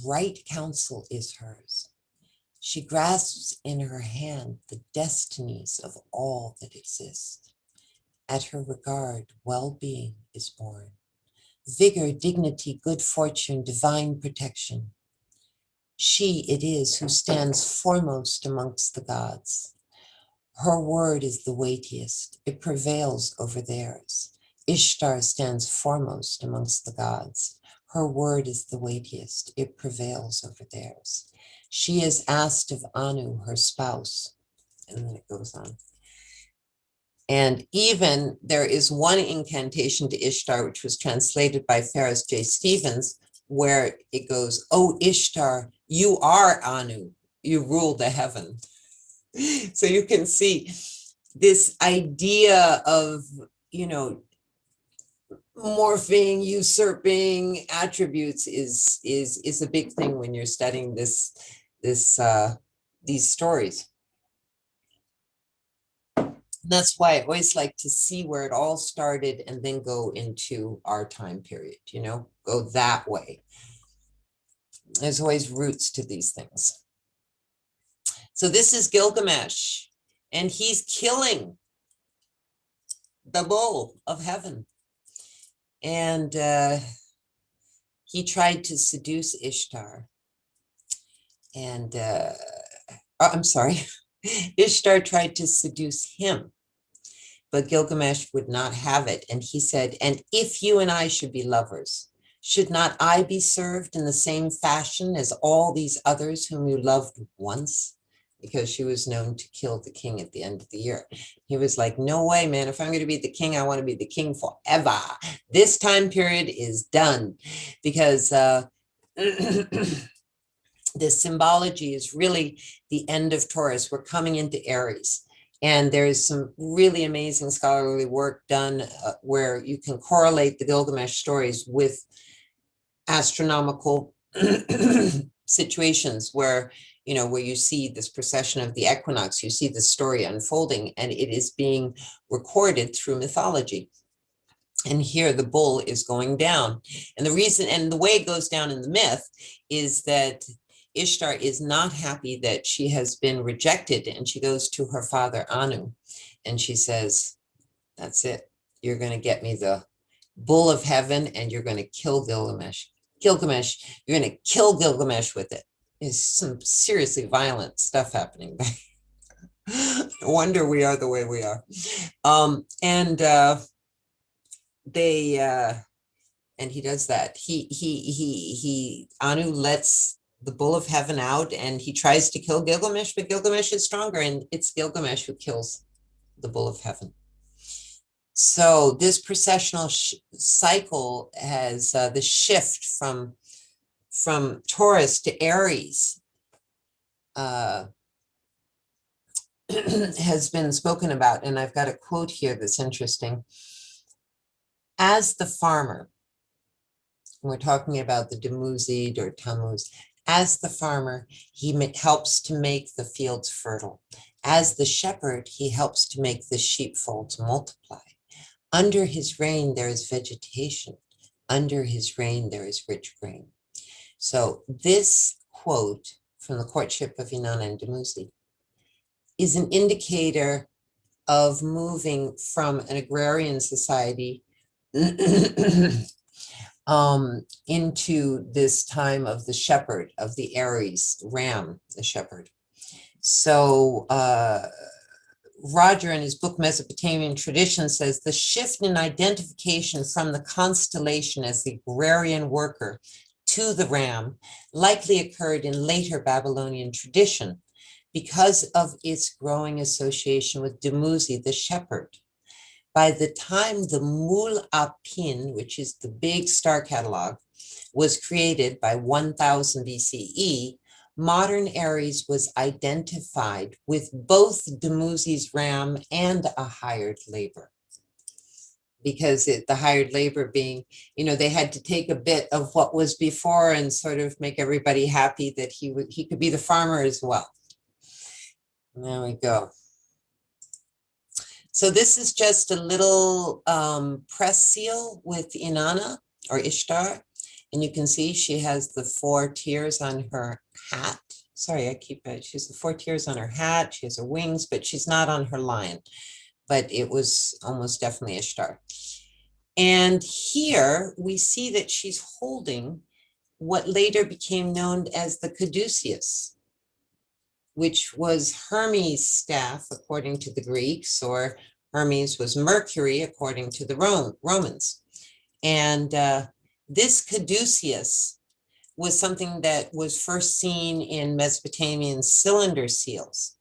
right counsel is hers. She grasps in her hand the destinies of all that exist. At her regard, well-being is born. Vigor, dignity, good fortune, divine protection. She it is who stands foremost amongst the gods. Her word is the weightiest. It prevails over theirs. Ishtar stands foremost amongst the gods. Her word is the weightiest. It prevails over theirs. She is asked of Anu, her spouse. And then it goes on. And even there is one incantation to Ishtar, which was translated by Ferris J. Stevens, where it goes, "Oh, Ishtar, you are Anu. You rule the heaven." So you can see this idea of, morphing, usurping attributes is a big thing when you're studying these stories. That's why I always like to see where it all started and then go into our time period, go that way. There's always roots to these things. So this is Gilgamesh, and he's killing the bull of heaven. And he tried to seduce Ishtar. And I'm sorry, Ishtar tried to seduce him, but Gilgamesh would not have it. And he said, "And if you and I should be lovers, should not I be served in the same fashion as all these others whom you loved once?" Because she was known to kill the king at the end of the year. He was like, "No way, man. If I'm going to be the king, I want to be the king forever. This time period is done." Because the symbology is really the end of Taurus. We're coming into Aries. And there's some really amazing scholarly work done where you can correlate the Gilgamesh stories with astronomical situations where, where you see this procession of the equinox, you see the story unfolding, and it is being recorded through mythology. And here the bull is going down. And the reason, and the way it goes down in the myth is that Ishtar is not happy that she has been rejected, and she goes to her father Anu and she says, "That's it. You're going to get me the bull of heaven, and you're going to kill Gilgamesh. Gilgamesh, you're going to kill Gilgamesh with it." There's some seriously violent stuff happening there. No wonder we are the way we are. And he does that. Anu lets the bull of heaven out, and he tries to kill Gilgamesh, but Gilgamesh is stronger, and it's Gilgamesh who kills the bull of heaven. So this processional cycle has the shift from Taurus to Aries has been spoken about. And I've got a quote here that's interesting. As the farmer, we're talking about the Dumuzi or Tammuz, as the farmer, he helps to make the fields fertile. As the shepherd, he helps to make the sheepfolds multiply. Under his reign, there is vegetation. Under his reign, there is rich grain. So this quote from the courtship of Inanna and Dumuzi is an indicator of moving from an agrarian society into this time of the shepherd, of the Aries, ram, the shepherd. So Roger, in his book Mesopotamian Tradition, says the shift in identification from the constellation as the agrarian worker to the ram likely occurred in later Babylonian tradition because of its growing association with Dumuzi, the shepherd. By the time the Mul Apin, which is the big star catalog, was created by 1000 BCE, modern Aries was identified with both Dumuzi's ram and a hired labor. Because the hired labor being, they had to take a bit of what was before and sort of make everybody happy that he could be the farmer as well. And there we go. So this is just a little press seal with Inanna or Ishtar. And you can see she has the 4 tears on her hat. Sorry, she has the 4 tears on her hat. She has her wings, but she's not on her lion. But it was almost definitely Ishtar. And here we see that she's holding what later became known as the caduceus, which was Hermes' staff, according to the Greeks, or Hermes was Mercury, according to the Romans. And this caduceus was something that was first seen in Mesopotamian cylinder seals.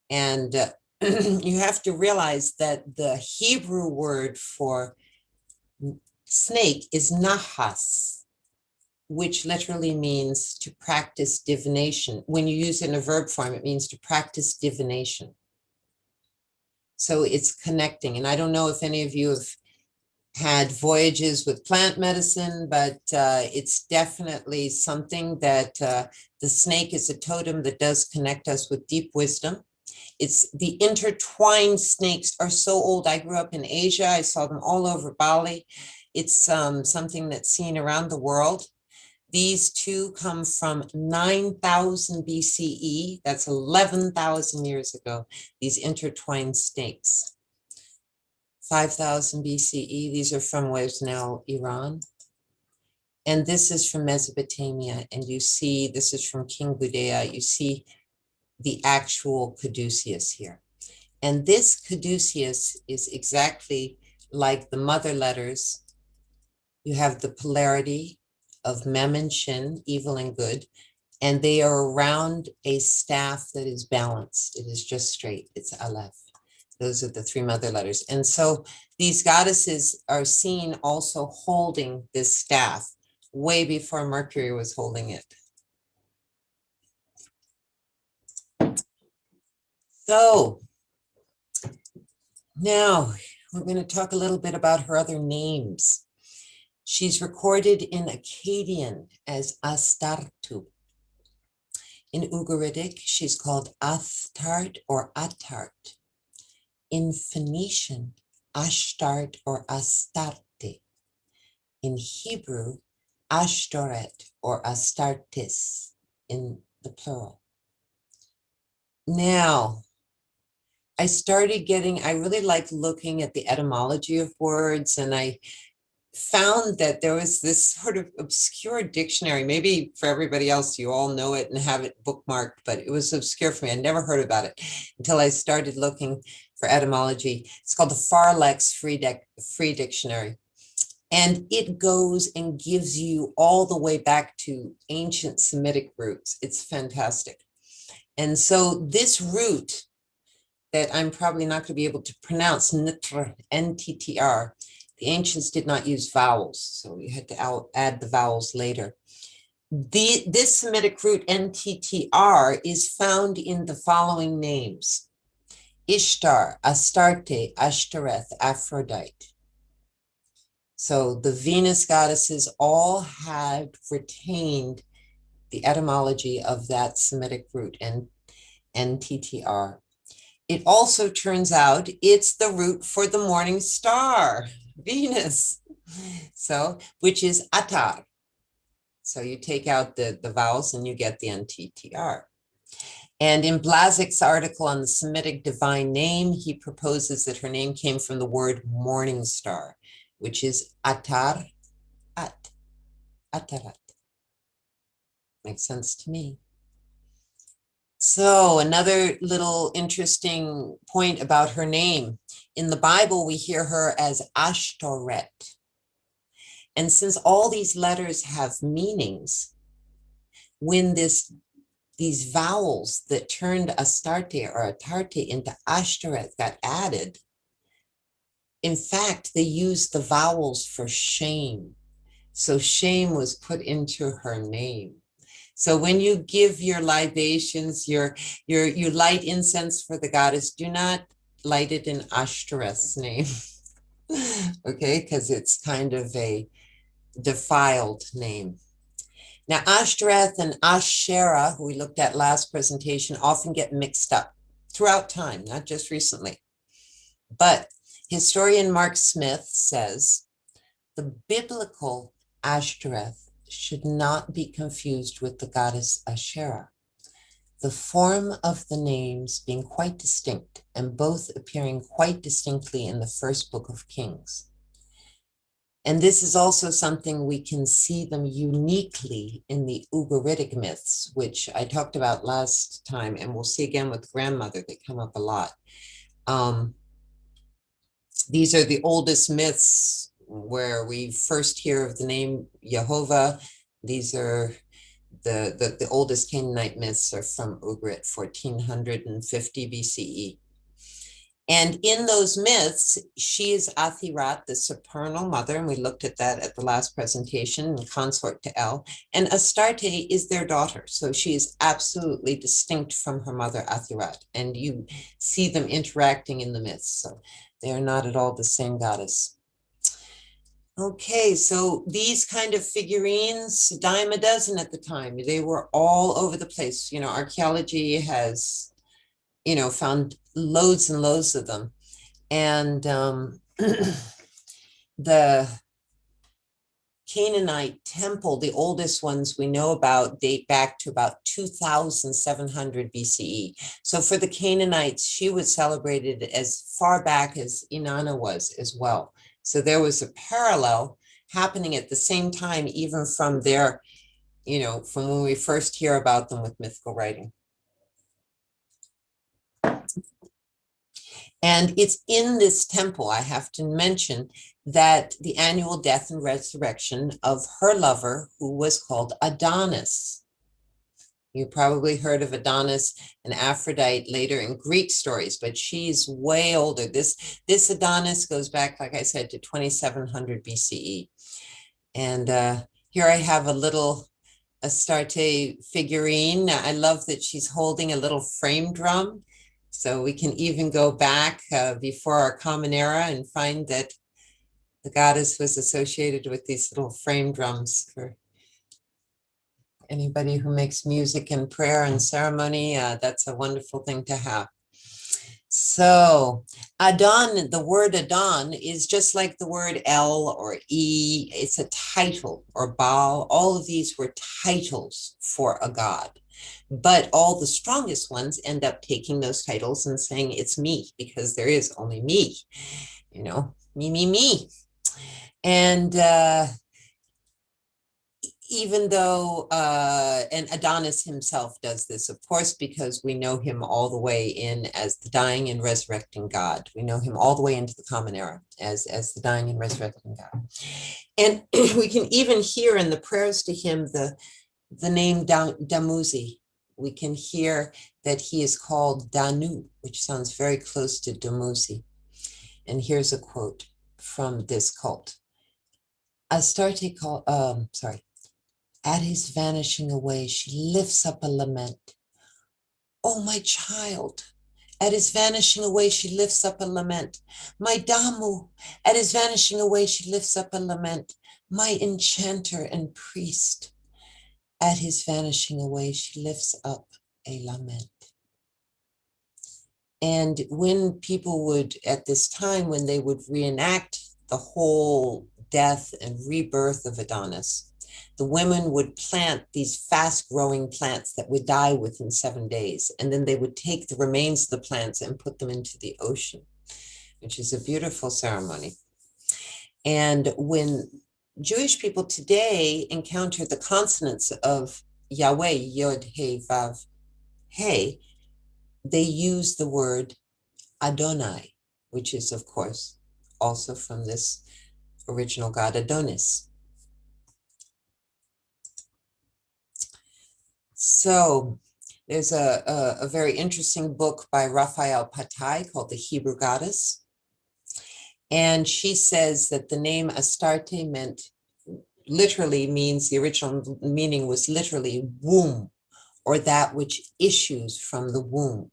And you have to realize that the Hebrew word for snake is nahas, which literally means to practice divination. When you use it in a verb form, it means to practice divination. So it's connecting. And I don't know if any of you have had voyages with plant medicine, but it's definitely something that the snake is a totem that does connect us with deep wisdom. It's the intertwined snakes are so old. I grew up in Asia. I saw them all over Bali. It's something that's seen around the world. These two come from 9,000 BCE. That's 11,000 years ago, these intertwined snakes. 5,000 BCE, these are from what is now Iran. And this is from Mesopotamia. And you see, this is from King Gudea. You see the actual caduceus here. And this caduceus is exactly like the mother letters. You have the polarity of Mem and Shin, evil and good, and they are around a staff that is balanced. It is just straight. It's Aleph. Those are the 3 mother letters. And so these goddesses are seen also holding this staff way before Mercury was holding it. So now we're going to talk a little bit about her other names. She's recorded in Akkadian as Astarte. In Ugaritic, she's called Astarte or Attart. In Phoenician, Ashtart or Astarte. In Hebrew, Ashtoreth or Astartes in the plural. Now, I really like looking at the etymology of words, and I found that there was this sort of obscure dictionary. Maybe for everybody else, you all know it and have it bookmarked, but it was obscure for me. I never heard about it until I started looking for etymology. It's called the Farlex Free Dictionary. And it goes and gives you all the way back to ancient Semitic roots. It's fantastic. And so this root that I'm probably not going to be able to pronounce, Nttr, N-T-T-R, the ancients did not use vowels, so you had to add the vowels later. This Semitic root, N-T-T-R, is found in the following names: Ishtar, Astarte, Ashtoreth, Aphrodite. So the Venus goddesses all had retained the etymology of that Semitic root, N-T-T-R. It also turns out it's the root for the morning star, Venus, so which is Attar. So you take out the vowels and you get the NTTR. And in Blazek's article on the Semitic divine name, he proposes that her name came from the word morning star, which is Attar, Attarat. Makes sense to me. So another little interesting point about her name. In the Bible, we hear her as Ashtoreth. And since all these letters have meanings, when these vowels that turned Astarte or Attarte into Ashtoreth got added, in fact, they used the vowels for shame. So shame was put into her name. So when you give your libations, you light incense for the goddess, do not light it in Ashtoreth's name. Okay, because it's kind of a defiled name. Now, Ashtoreth and Asherah, who we looked at last presentation, often get mixed up throughout time, not just recently. But historian Mark Smith says the biblical Ashtoreth should not be confused with the goddess Asherah, the form of the names being quite distinct and both appearing quite distinctly in the first book of Kings. And this is also something we can see them uniquely in the Ugaritic myths, which I talked about last time, and we'll see again with grandmother. They come up a lot. These are the oldest myths where we first hear of the name Jehovah. These are the oldest Canaanite myths are from Ugarit, 1450 BCE. And in those myths, she is Athirat, the supernal mother, and we looked at that at the last presentation, and consort to El. And Astarte is their daughter, so she is absolutely distinct from her mother Athirat, and you see them interacting in the myths, so they are not at all the same goddess. Okay, so these kind of figurines, a dime a dozen at the time, they were all over the place. You know, archaeology has, you know, found loads and loads of them. And the Canaanite temple, the oldest ones we know about, date back to about 2700 BCE. So for the Canaanites, she was celebrated as far back as Inanna was as well. So there was a parallel happening at the same time, even from their, you know, from when we first hear about them with mythical writing. And it's in this temple, I have to mention, that the annual death and resurrection of her lover, who was called Adonis. You probably heard of Adonis and Aphrodite later in Greek stories, but she's way older. This Adonis goes back, like I said, to 2700 BCE. And here I have a little Astarte figurine. I love that she's holding a little frame drum. So we can even go back before our Common Era and find that the goddess was associated with these little frame drums. For anybody who makes music and prayer and ceremony, that's a wonderful thing to have. So Adon, the word Adon is just like the word El or E. It's a title, or Baal. All of these were titles for a god. But all the strongest ones end up taking those titles and saying, it's me, because there is only me, you know, me. And even though, and Adonis himself does this, of course, because we know him all the way in as the dying and resurrecting God. We know him all the way into the Common Era as the dying and resurrecting God. And we can even hear in the prayers to him the name Damuzi. We can hear that he is called Danu, which sounds very close to Dumuzi. And here's a quote from this cult. Astarte at his vanishing away, she lifts up a lament. Oh, my child, at his vanishing away, she lifts up a lament. My Damu, at his vanishing away, she lifts up a lament. My enchanter and priest, at his vanishing away, she lifts up a lament. And when people would, at this time, when they would reenact the whole death and rebirth of Adonis, the women would plant these fast-growing plants that would die within 7 days. And then they would take the remains of the plants and put them into the ocean, which is a beautiful ceremony. And when Jewish people today encounter the consonants of Yahweh, Yod, He, Vav, He, they use the word Adonai, which is, of course, also from this original god Adonis. So there's a very interesting book by Raphael Patai called The Hebrew Goddess. And she says that the name Astarte meant literally means, the original meaning was literally womb, or that which issues from the womb.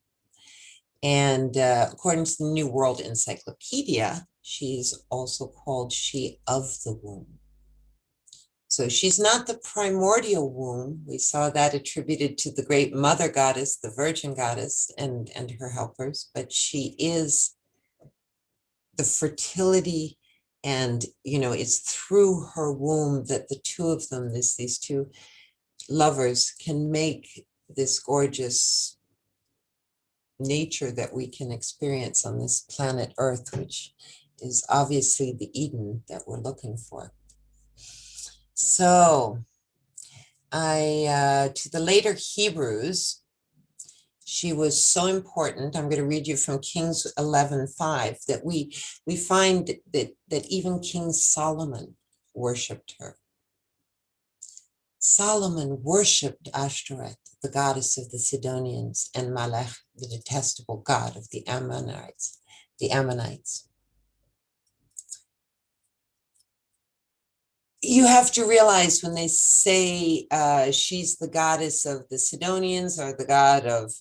And according to the New World Encyclopedia, she's also called she of the womb. So she's not the primordial womb. We saw that attributed to the great mother goddess, the virgin goddess, and her helpers, but she is the fertility. And, it's through her womb that the two of them, these two lovers, can make this gorgeous nature that we can experience on this planet Earth, which is obviously the Eden that we're looking for. So to the later Hebrews, she was so important. I'm going to read you from Kings 11:5, that we find that even King Solomon worshipped her. Solomon worshipped Ashtoreth, the goddess of the Sidonians, and Malech, the detestable god of the Ammonites. You have to realize when they say she's the goddess of the Sidonians, or the god of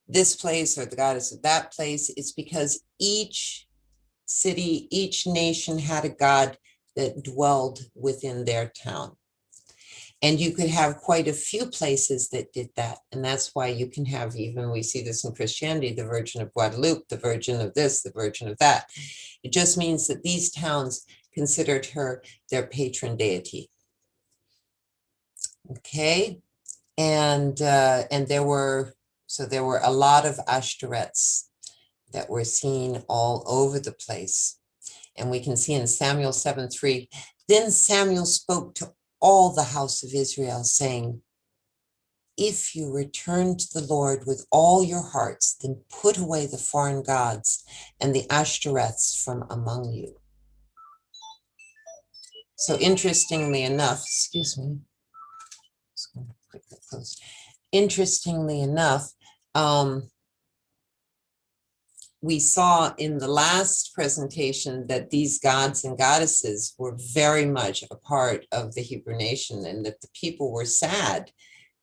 this place, or the goddess of that place, it's because each city, each nation had a god that dwelled within their town. And you could have quite a few places that did that. And that's why you can have, even we see this in Christianity, the Virgin of Guadalupe, the Virgin of this, the Virgin of that. It just means that these towns considered her their patron deity. Okay. And there were a lot of Ashtoreths that were seen all over the place. And we can see in Samuel 7:3, then Samuel spoke to all the house of Israel, saying, if you return to the Lord with all your hearts, then put away the foreign gods and the Ashtoreths from among you. So interestingly enough, excuse me, just going to put that close. Interestingly enough, we saw in the last presentation that these gods and goddesses were very much a part of the Hebrew nation, and that the people were sad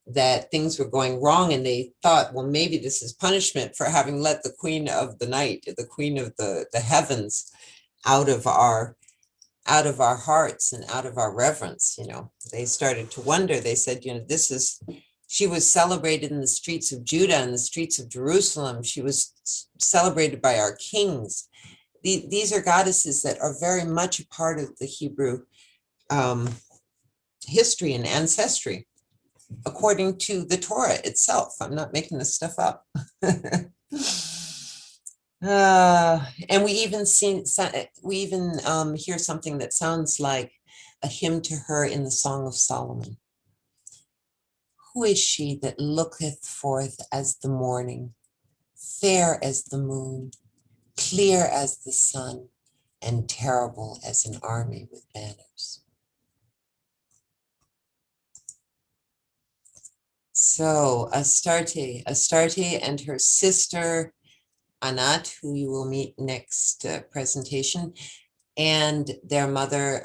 that things were going wrong, and they thought, well, maybe this is punishment for having let the queen of the night, the queen of the heavens, out of our hearts and out of our reverence. They started to wonder. They said, she was celebrated in the streets of Judah and the streets of Jerusalem. She was celebrated by our kings. These are goddesses that are very much a part of the Hebrew history and ancestry, according to the Torah itself. I'm not making this stuff up. And we even hear something that sounds like a hymn to her in the Song of Solomon. Who is she that looketh forth as the morning, fair as the moon, clear as the sun, and terrible as an army with banners? So Astarte and her sister Anat, who you will meet next presentation, and their mother,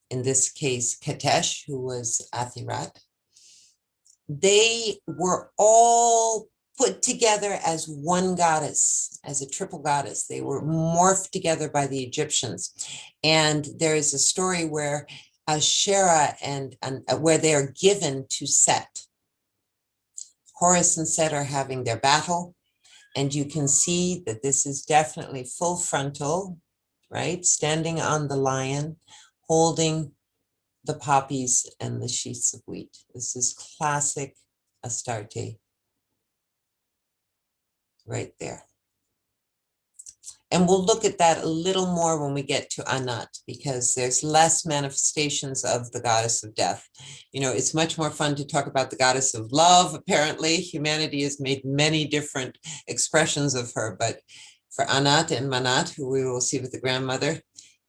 in this case, Katesh, who was Athirat, they were all put together as one goddess, as a triple goddess. They were morphed together by the Egyptians. And there is a story where Asherah and where they are given to Set. Horus and Set are having their battle. And you can see that this is definitely full frontal, right? Standing on the lion, holding the poppies and the sheaths of wheat. This is classic Astarte right there. And we'll look at that a little more when we get to Anat, because there's less manifestations of the goddess of death. It's much more fun to talk about the goddess of love. Apparently, humanity has made many different expressions of her, but for Anat and Manat, who we will see with the grandmother,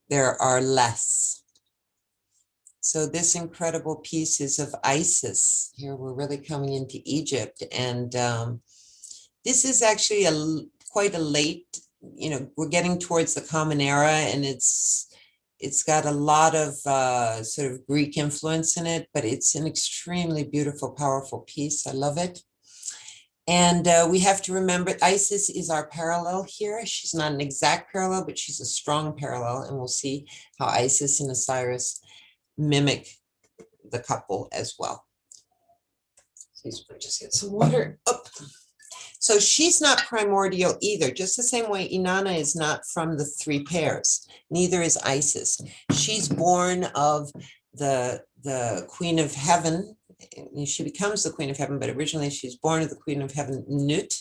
there are less. So this incredible piece is of Isis. Here we're really coming into Egypt, and this is actually quite a late. We're getting towards the Common Era, and it's It's got a lot of sort of Greek influence in it, but it's an extremely beautiful, powerful piece. I love it. And we have to remember Isis is our parallel here. She's not an exact parallel, but she's a strong parallel. And we'll see how Isis and Osiris mimic the couple as well. Please just get some water. Oh. So she's not primordial either, just the same way Inanna is not from the three pairs. Neither is Isis. She's born of the Queen of Heaven. She becomes the Queen of Heaven, but originally she's born of the Queen of Heaven, Nut,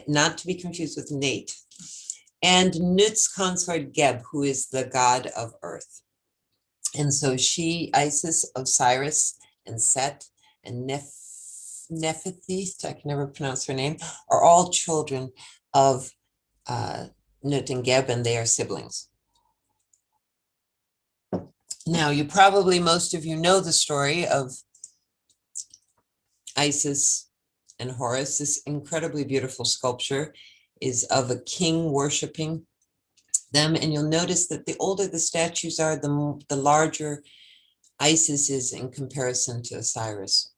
not to be confused with Nate, and Nut's consort Geb, who is the god of earth. And so she, Isis, Osiris, and Set, and Nephthys, I can never pronounce her name, are all children of Nut and Geb, and they are siblings. Now, most of you know the story of Isis and Horus. This incredibly beautiful sculpture is of a king worshiping them, and you'll notice that the older the statues are, the larger Isis is in comparison to Osiris.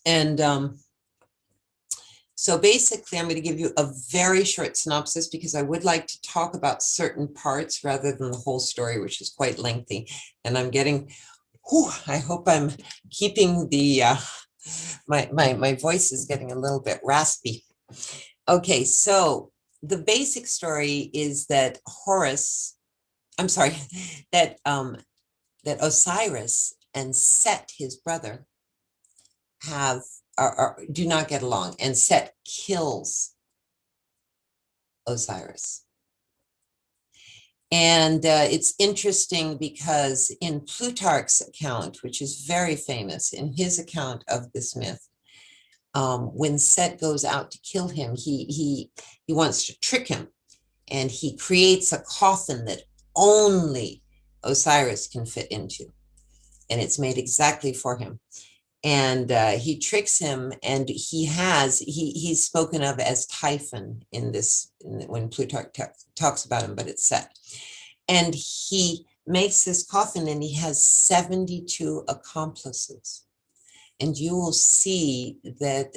And so basically, I'm going to give you a very short synopsis because I would like to talk about certain parts rather than the whole story, which is quite lengthy. And I'm getting, I hope I'm keeping the, my voice is getting a little bit raspy. Okay, so the basic story is that that Osiris and Set, his brother, do not get along, and Set kills Osiris. And it's interesting because in Plutarch's account, which is very famous, in his account of this myth, when Set goes out to kill him, he wants to trick him, and he creates a coffin that only Osiris can fit into, and it's made exactly for him. And he tricks him, and he's spoken of as Typhon when Plutarch talks about him, but it's Set. And he makes this coffin, and he has 72 accomplices. And you will see that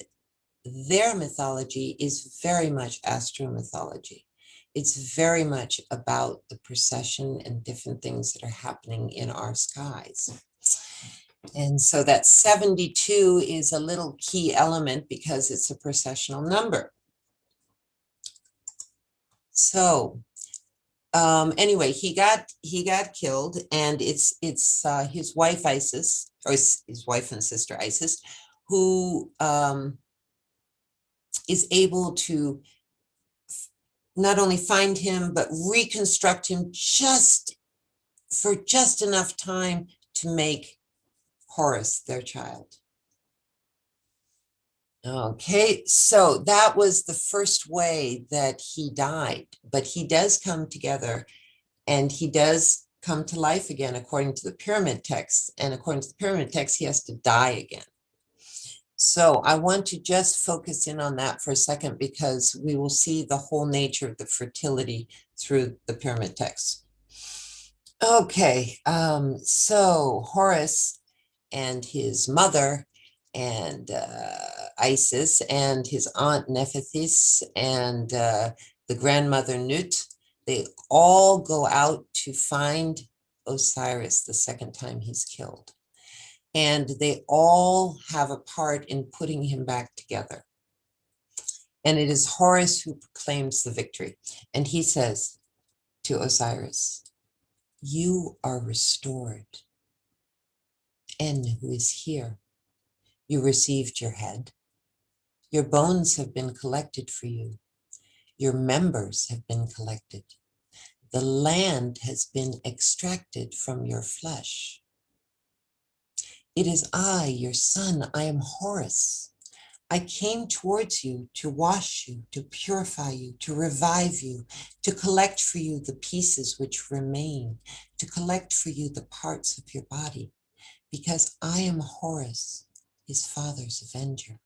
their mythology is very much astro-mythology. It's very much about the precession and different things that are happening in our skies. And so that 72 is a little key element because it's a processional number. So anyway, he got killed, and it's his wife Isis, or his wife and sister Isis, who is able to not only find him but reconstruct him just enough time to make Horus their child. Okay, so that was the first way that he died, but he does come together, and he does come to life again according to the pyramid text, and according to the pyramid text, he has to die again. So I want to just focus in on that for a second because we will see the whole nature of the fertility through the pyramid text. Okay, so Horus and his mother and Isis and his aunt Nephthys and the grandmother Nut, they all go out to find Osiris the second time he's killed. And they all have a part in putting him back together. And it is Horus who proclaims the victory. And he says to Osiris, "You are restored. En, who is here, you received your head. Your bones have been collected for you. Your members have been collected. The land has been extracted from your flesh. It is I, your son. I am Horus. I came towards you to wash you, to purify you, to revive you, to collect for you the pieces which remain, to collect for you the parts of your body, because I am Horus, his father's avenger.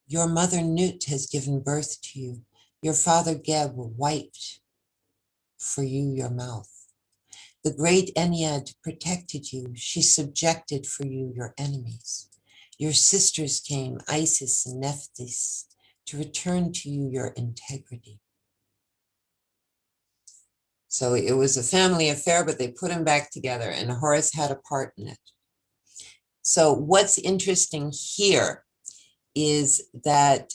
Your mother Nut has given birth to you. Your father Geb wiped for you your mouth. The great Ennead protected you. She subjected for you your enemies. Your sisters came, Isis and Nephthys, to return to you your integrity. So it was a family affair, but they put them back together, and Horus had a part in it. So what's interesting here is that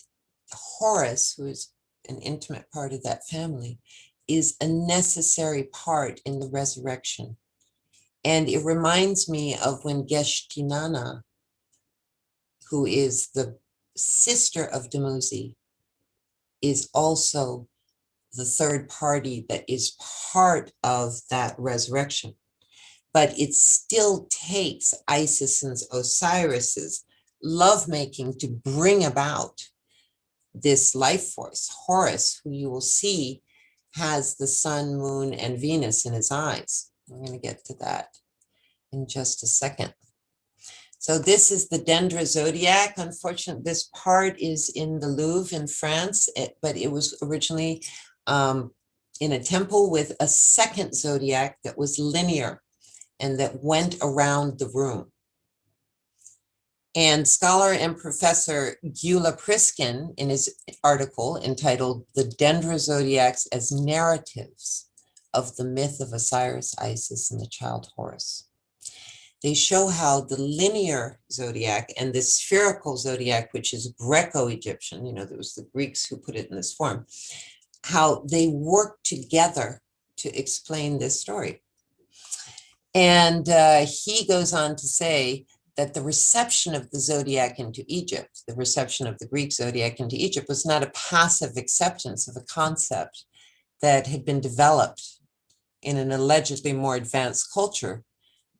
Horus, who is an intimate part of that family, is a necessary part in the resurrection. And it reminds me of when Inanna, who is the sister of Dumuzi, is also the third party that is part of that resurrection. But it still takes Isis and Osiris's lovemaking to bring about this life force. Horus, who you will see, has the sun, moon, and Venus in his eyes. We're going to get to that in just a second. So this is the Dendra zodiac. Unfortunately, this part is in the Louvre in France, but it was originally in a temple with a second zodiac that was linear and that went around the room. And scholar and professor Gyula Priskin, in his article entitled The Dendra Zodiacs as Narratives of the Myth of Osiris, Isis, and the Child Horus, they show how the linear zodiac and the spherical zodiac, which is Greco-Egyptian, there was the Greeks who put it in this form, how they work together to explain this story. And he goes on to say that the reception of the zodiac into Egypt, the reception of the Greek zodiac into Egypt, was not a passive acceptance of a concept that had been developed in an allegedly more advanced culture,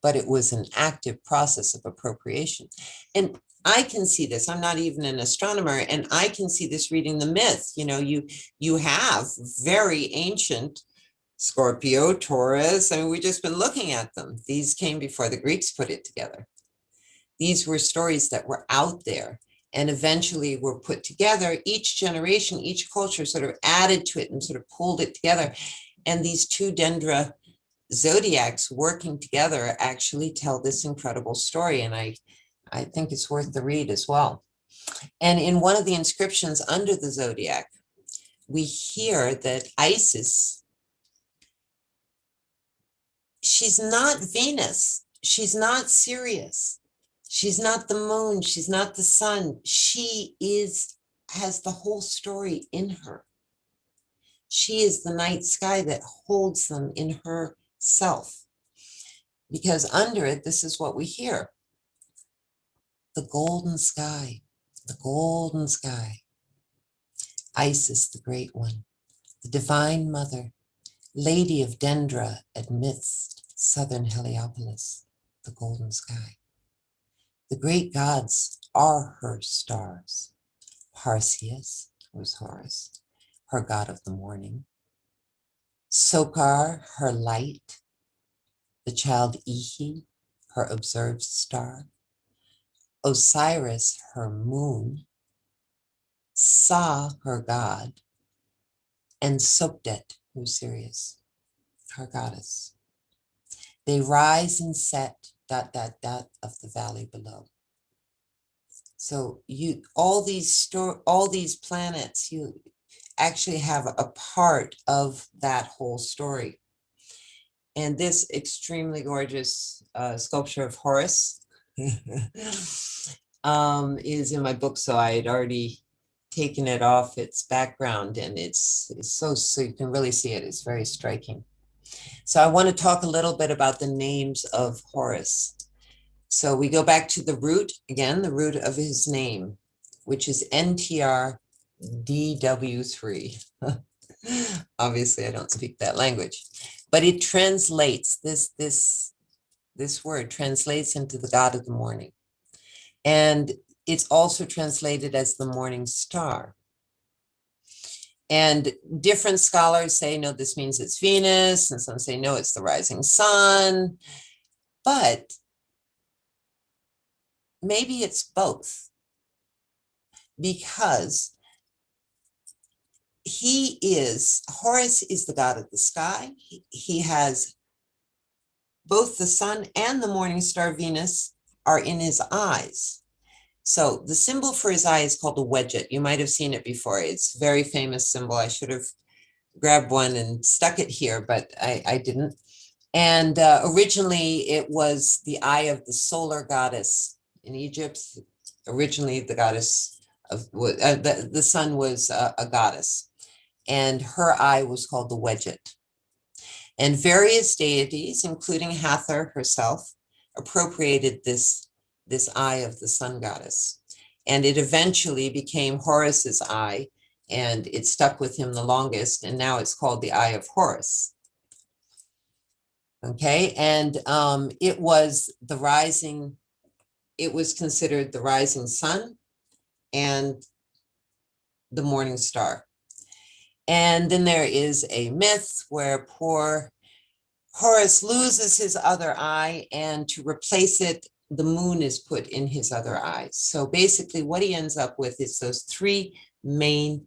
but it was an active process of appropriation. And I can see this. I'm not even an astronomer, and I can see this reading the myth. You have very ancient Scorpio, Taurus. I mean, we've just been looking at them. These came before the Greeks put it together. These were stories that were out there and eventually were put together. Each generation, each culture sort of added to it and sort of pulled it together. And these two Dendra zodiacs working together actually tell this incredible story. And I think it's worth the read as well. And in one of the inscriptions under the zodiac, we hear that Isis, she's not Venus, she's not Sirius, she's not the moon, she's not the sun. She has the whole story in her. She is the night sky that holds them in herself. Because under it, this is what we hear. The golden sky, the golden sky. Isis, the great one, the divine mother, lady of Dendra amidst southern Heliopolis, the golden sky. The great gods are her stars. Perseus, was Horus, her god of the morning. Sokar, her light. The child Ihi, her observed star. Osiris, her moon. Sa, her god. And Sopdet, who's Sirius, her goddess. They rise and set ... of the valley below. So all these planets, you actually have a part of that whole story. And this extremely gorgeous sculpture of Horus is in my book, so I had already taken it off its background, and it's so you can really see it. It's very striking. So I want to talk a little bit about the names of Horus. So we go back to the root, again, the root of his name, which is NTRDW3. Obviously, I don't speak that language, but it translates, this word translates into the god of the morning. And it's also translated as the morning star. And different scholars say, no, this means it's Venus, and some say, no, it's the rising sun. But maybe it's both, because Horus is the god of the sky. He has both the sun and the morning star Venus are in his eyes. So the symbol for his eye is called a wedget. You might have seen it before. It's a very famous symbol. I should have grabbed one and stuck it here, but I didn't. And originally it was the eye of the solar goddess in Egypt. Originally the goddess of the sun was a goddess, and her eye was called the wedget. And various deities, including Hathor herself, appropriated this eye of the sun goddess. And it eventually became Horus's eye, and it stuck with him the longest, and now it's called the Eye of Horus. Okay, and it was considered the rising sun and the morning star. And then there is a myth where poor Horus loses his other eye, and to replace it, the moon is put in his other eye. So basically what he ends up with is those three main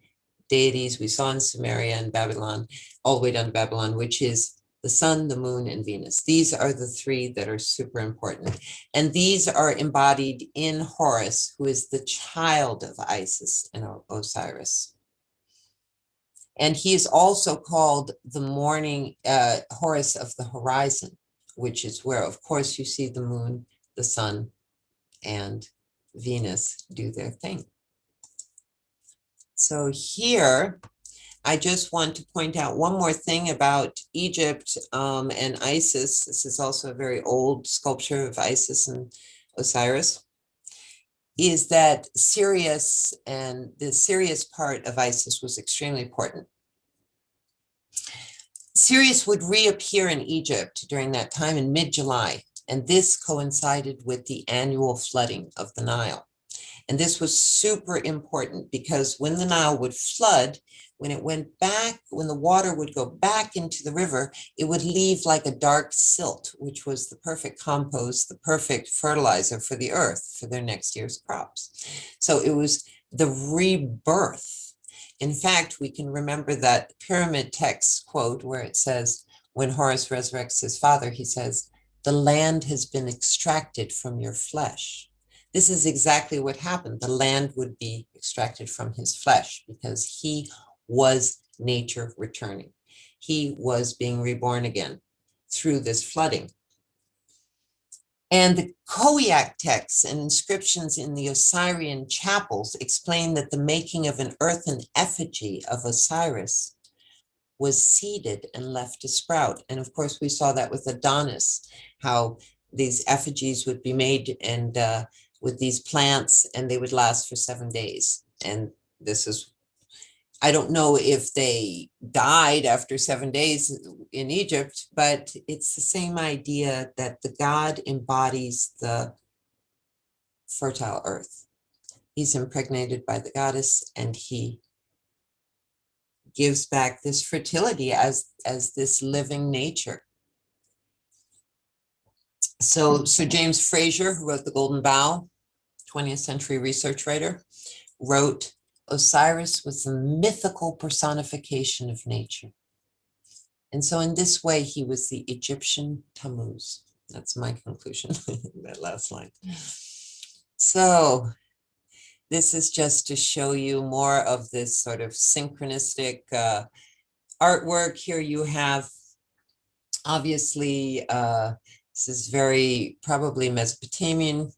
deities we saw in Sumeria and Babylon, all the way down to Babylon, which is the sun, the moon, and Venus. These are the three that are super important. And these are embodied in Horus, who is the child of Isis and Osiris. And he is also called the morning Horus of the horizon, which is where, of course, you see the moon, the sun, and Venus do their thing. So here, I just want to point out one more thing about Egypt and Isis. This is also a very old sculpture of Isis and Osiris, is that Sirius, and the Sirius part of Isis was extremely important. Sirius would reappear in Egypt during that time in mid-July, and this coincided with the annual flooding of the Nile. And this was super important because when the Nile would flood, when it went back, when the water would go back into the river, it would leave like a dark silt, which was the perfect compost, the perfect fertilizer for the earth for their next year's crops. So it was the rebirth. In fact, we can remember that pyramid text quote where it says, when Horus resurrects his father, he says, "The land has been extracted from your flesh." This is exactly what happened. The land would be extracted from his flesh because he was nature returning. He was being reborn again through this flooding. And the Koyak texts and inscriptions in the Osirian chapels explain that the making of an earthen effigy of Osiris was seeded and left to sprout. And of course, we saw that with Adonis, how these effigies would be made and with these plants, and they would last for 7 days. And this is, I don't know if they died after 7 days in Egypt, but it's the same idea that the god embodies the fertile earth. He's impregnated by the goddess, and he gives back this fertility as this living nature. So Sir James Fraser, who wrote The Golden Bough, 20th century research writer, wrote, Osiris was the mythical personification of nature. And so in this way, he was the Egyptian Tammuz. That's my conclusion, that last line. So this is just to show you more of this sort of synchronistic artwork. Here you have, obviously, this is very probably Mesopotamian,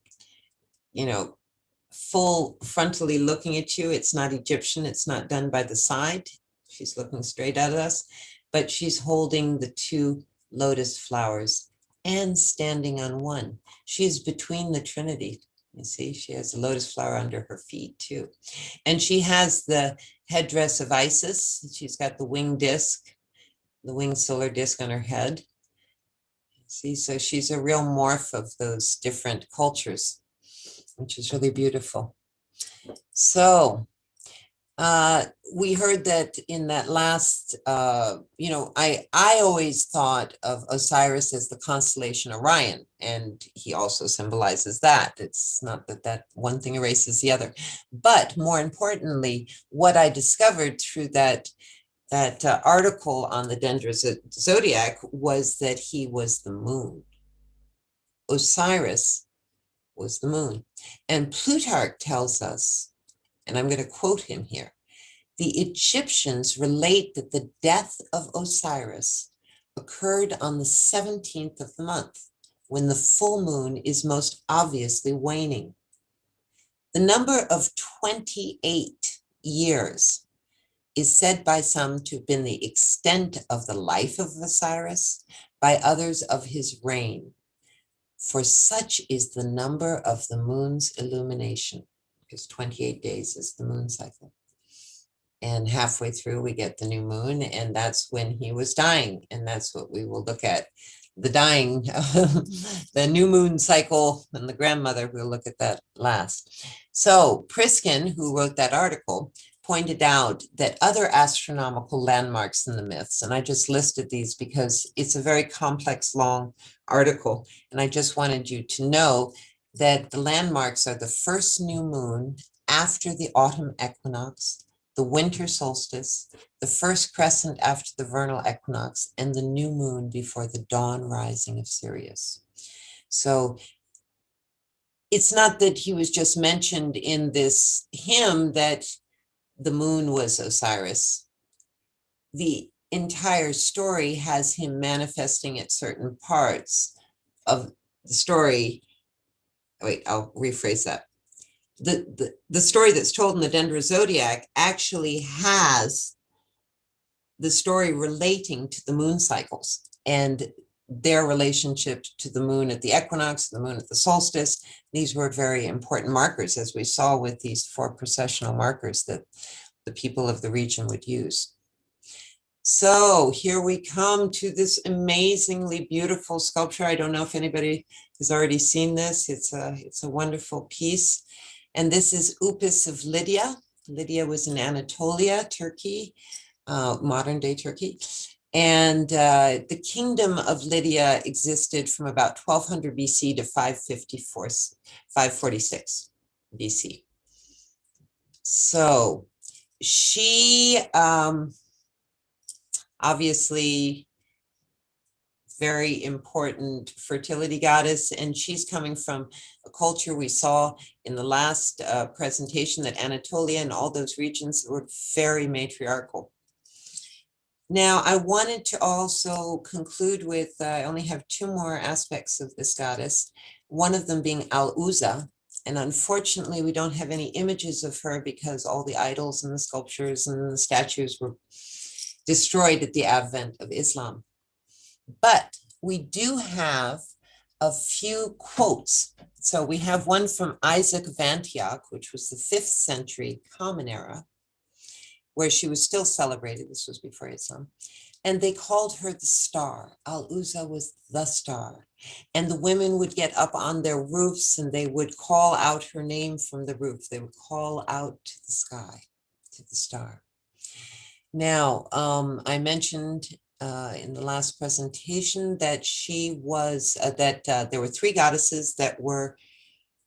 you know, full frontally looking at you. It's not Egyptian. It's not done by the side. She's looking straight at us, but she's holding the two lotus flowers and standing on one. She's between the Trinity. You see, she has a lotus flower under her feet too. And she has the headdress of Isis. She's got the winged disc, the winged solar disc on her head. See, so she's a real morph of those different cultures, which is really beautiful. So We heard that in that last, I always thought of Osiris as the constellation Orion, and he also symbolizes that. It's not that one thing erases the other. But more importantly, what I discovered through that article on the Dendra zodiac was that he was the moon. Osiris was the moon. And Plutarch tells us, and I'm going to quote him here, the Egyptians relate that the death of Osiris occurred on the 17th of the month, when the full moon is most obviously waning. The number of 28 years is said by some to have been the extent of the life of Osiris, by others of his reign. For such is the number of the moon's illumination, because 28 days is the moon cycle. And halfway through, we get the new moon, and that's when he was dying. And that's what we will look at, the dying, the new moon cycle, and the grandmother, we'll look at that last. So Priskin, who wrote that article, pointed out that other astronomical landmarks in the myths, and I just listed these because it's a very complex, long article, and I just wanted you to know that the landmarks are the first new moon after the autumn equinox, the winter solstice, the first crescent after the vernal equinox, and the new moon before the dawn rising of Sirius. So it's not that he was just mentioned in this hymn that the moon was Osiris. The entire story has him manifesting at certain parts of the story. Wait, I'll rephrase that. The story that's told in the Dendra zodiac actually has the story relating to the moon cycles and their relationship to the moon at the equinox, the moon at the solstice. These were very important markers, as we saw with these 4 processional markers that the people of the region would use. So here we come to this amazingly beautiful sculpture. I don't know if anybody has already seen this. It's a wonderful piece. And this is Upis of Lydia. Lydia was in Anatolia, Turkey, modern day Turkey. And the kingdom of Lydia existed from about 1200 BC to 546 BC. So she obviously very important fertility goddess, and she's coming from a culture we saw in the last presentation that Anatolia and all those regions were very matriarchal. Now, I wanted to also conclude with, I only have 2 more aspects of this goddess, one of them being Al-Uzza, and unfortunately we don't have any images of her because all the idols and the sculptures and the statues were destroyed at the advent of Islam. But we do have a few quotes. So we have one from Isaac of Antioch, which was the 5th century Common Era, where she was still celebrated. This was before Islam. And they called her the star. Al-Uzza was the star. And the women would get up on their roofs and they would call out her name from the roof. They would call out to the sky, to the star. Now, I mentioned in the last presentation that she was, there were 3 goddesses that were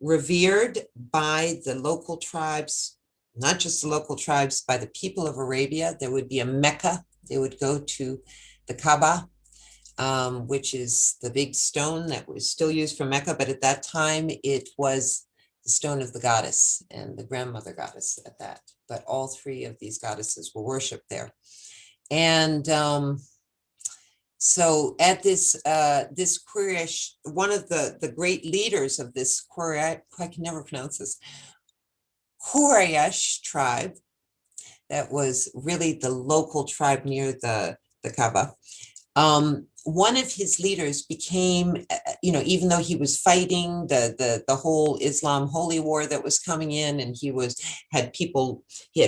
revered by the local tribes, not just the local tribes, by the people of Arabia. There would be a Mecca. They would go to the Kaaba, which is the big stone that was still used for Mecca, but at that time it was the stone of the goddess and the grandmother goddess at that. But all 3 of these goddesses were worshipped there. And so at this Quraysh, one of the great leaders of this Quraysh, I can never pronounce this, Quraysh tribe, that was really the local tribe near the Kaaba. One of his leaders became, even though he was fighting the whole Islam holy war that was coming in, and he had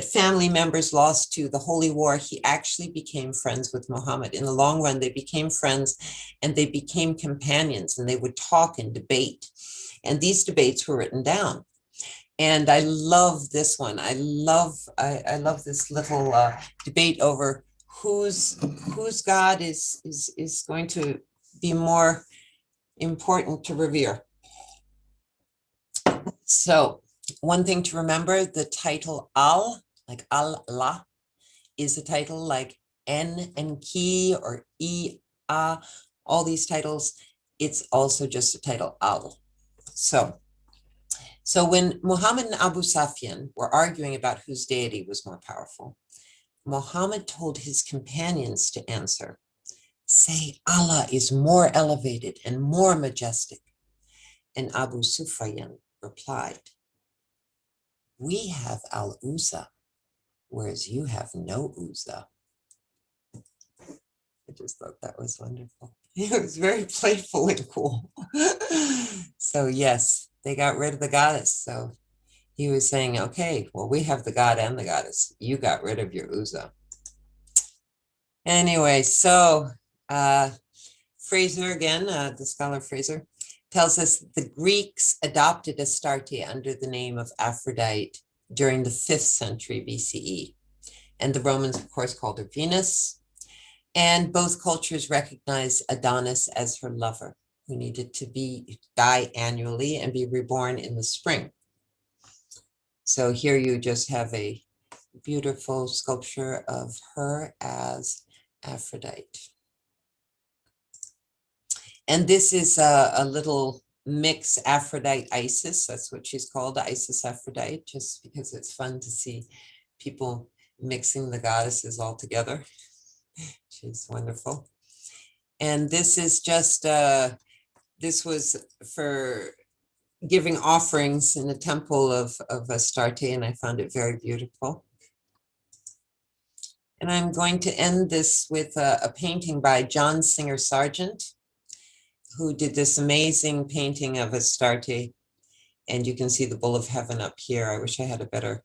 family members lost to the holy war, he actually became friends with Muhammad. In the long run, they became friends and they became companions, and they would talk and debate. And these debates were written down. And I love this one. I love this little debate over whose God is going to be more important to revere. So one thing to remember, the title Al, like Allah, is a title like En and Ki or A, all these titles. It's also just a title Al. So when Muhammad and Abu Sufyan were arguing about whose deity was more powerful, Muhammad told his companions to answer, say Allah is more elevated and more majestic. And Abu Sufyan replied, we have Al-Uzza, whereas you have no Uzza. I just thought that was wonderful. It was very playful and cool. So yes, they got rid of the goddess. So he was saying, okay, well, we have the god and the goddess. You got rid of your Uzza. Anyway, so Fraser again, the scholar Fraser, tells us the Greeks adopted Astarte under the name of Aphrodite during the 5th century BCE. And the Romans, of course, called her Venus. And both cultures recognized Adonis as her lover, who needed to die annually and be reborn in the spring. So here you just have a beautiful sculpture of her as Aphrodite. And this is a little mix Aphrodite Isis. That's what she's called, Isis Aphrodite, just because it's fun to see people mixing the goddesses all together. She's wonderful. And this is just, this was for giving offerings in the temple of Astarte, and I found it very beautiful. And I'm going to end this with a painting by John Singer Sargent, who did this amazing painting of Astarte. And you can see the Bull of Heaven up here. I wish I had a better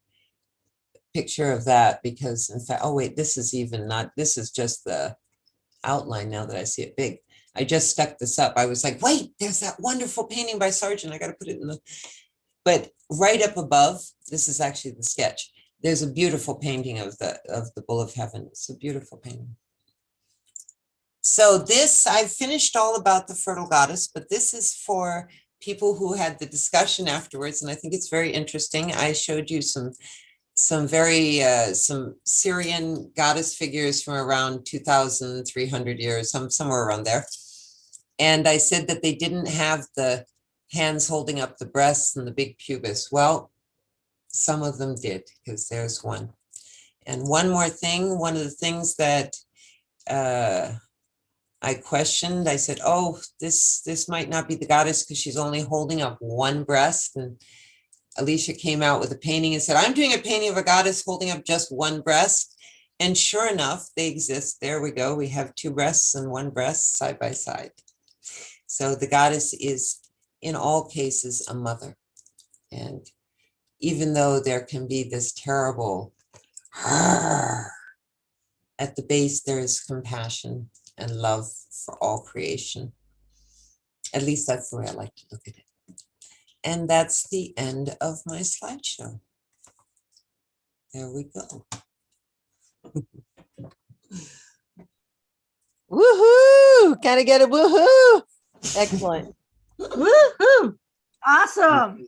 picture of that, because in fact, oh wait, this is even not, this is just the outline now that I see it big. I just stuck this up. I was like, wait, there's that wonderful painting by Sargent. I got to put it in the, but right up above, this is actually the sketch. There's a beautiful painting of the Bull of Heaven. It's a beautiful painting. So this, I've finished all about the fertile goddess, but this is for people who had the discussion afterwards. And I think it's very interesting. I showed you some Syrian goddess figures from around 2,300 years, somewhere around there. And I said that they didn't have the hands holding up the breasts and the big pubis. Well, some of them did, because there's one. And one more thing, one of the things that I questioned, I said, oh, this might not be the goddess because she's only holding up one breast. And Alicia came out with a painting and said, I'm doing a painting of a goddess holding up just one breast. And sure enough, they exist. There we go. We have two breasts and one breast side by side. So the goddess is, in all cases, a mother. And even though there can be this terrible, at the base, there is compassion and love for all creation. At least that's the way I like to look at it. And that's the end of my slideshow. There we go. Woohoo! Can I get a woohoo? Excellent. Woohoo! Awesome.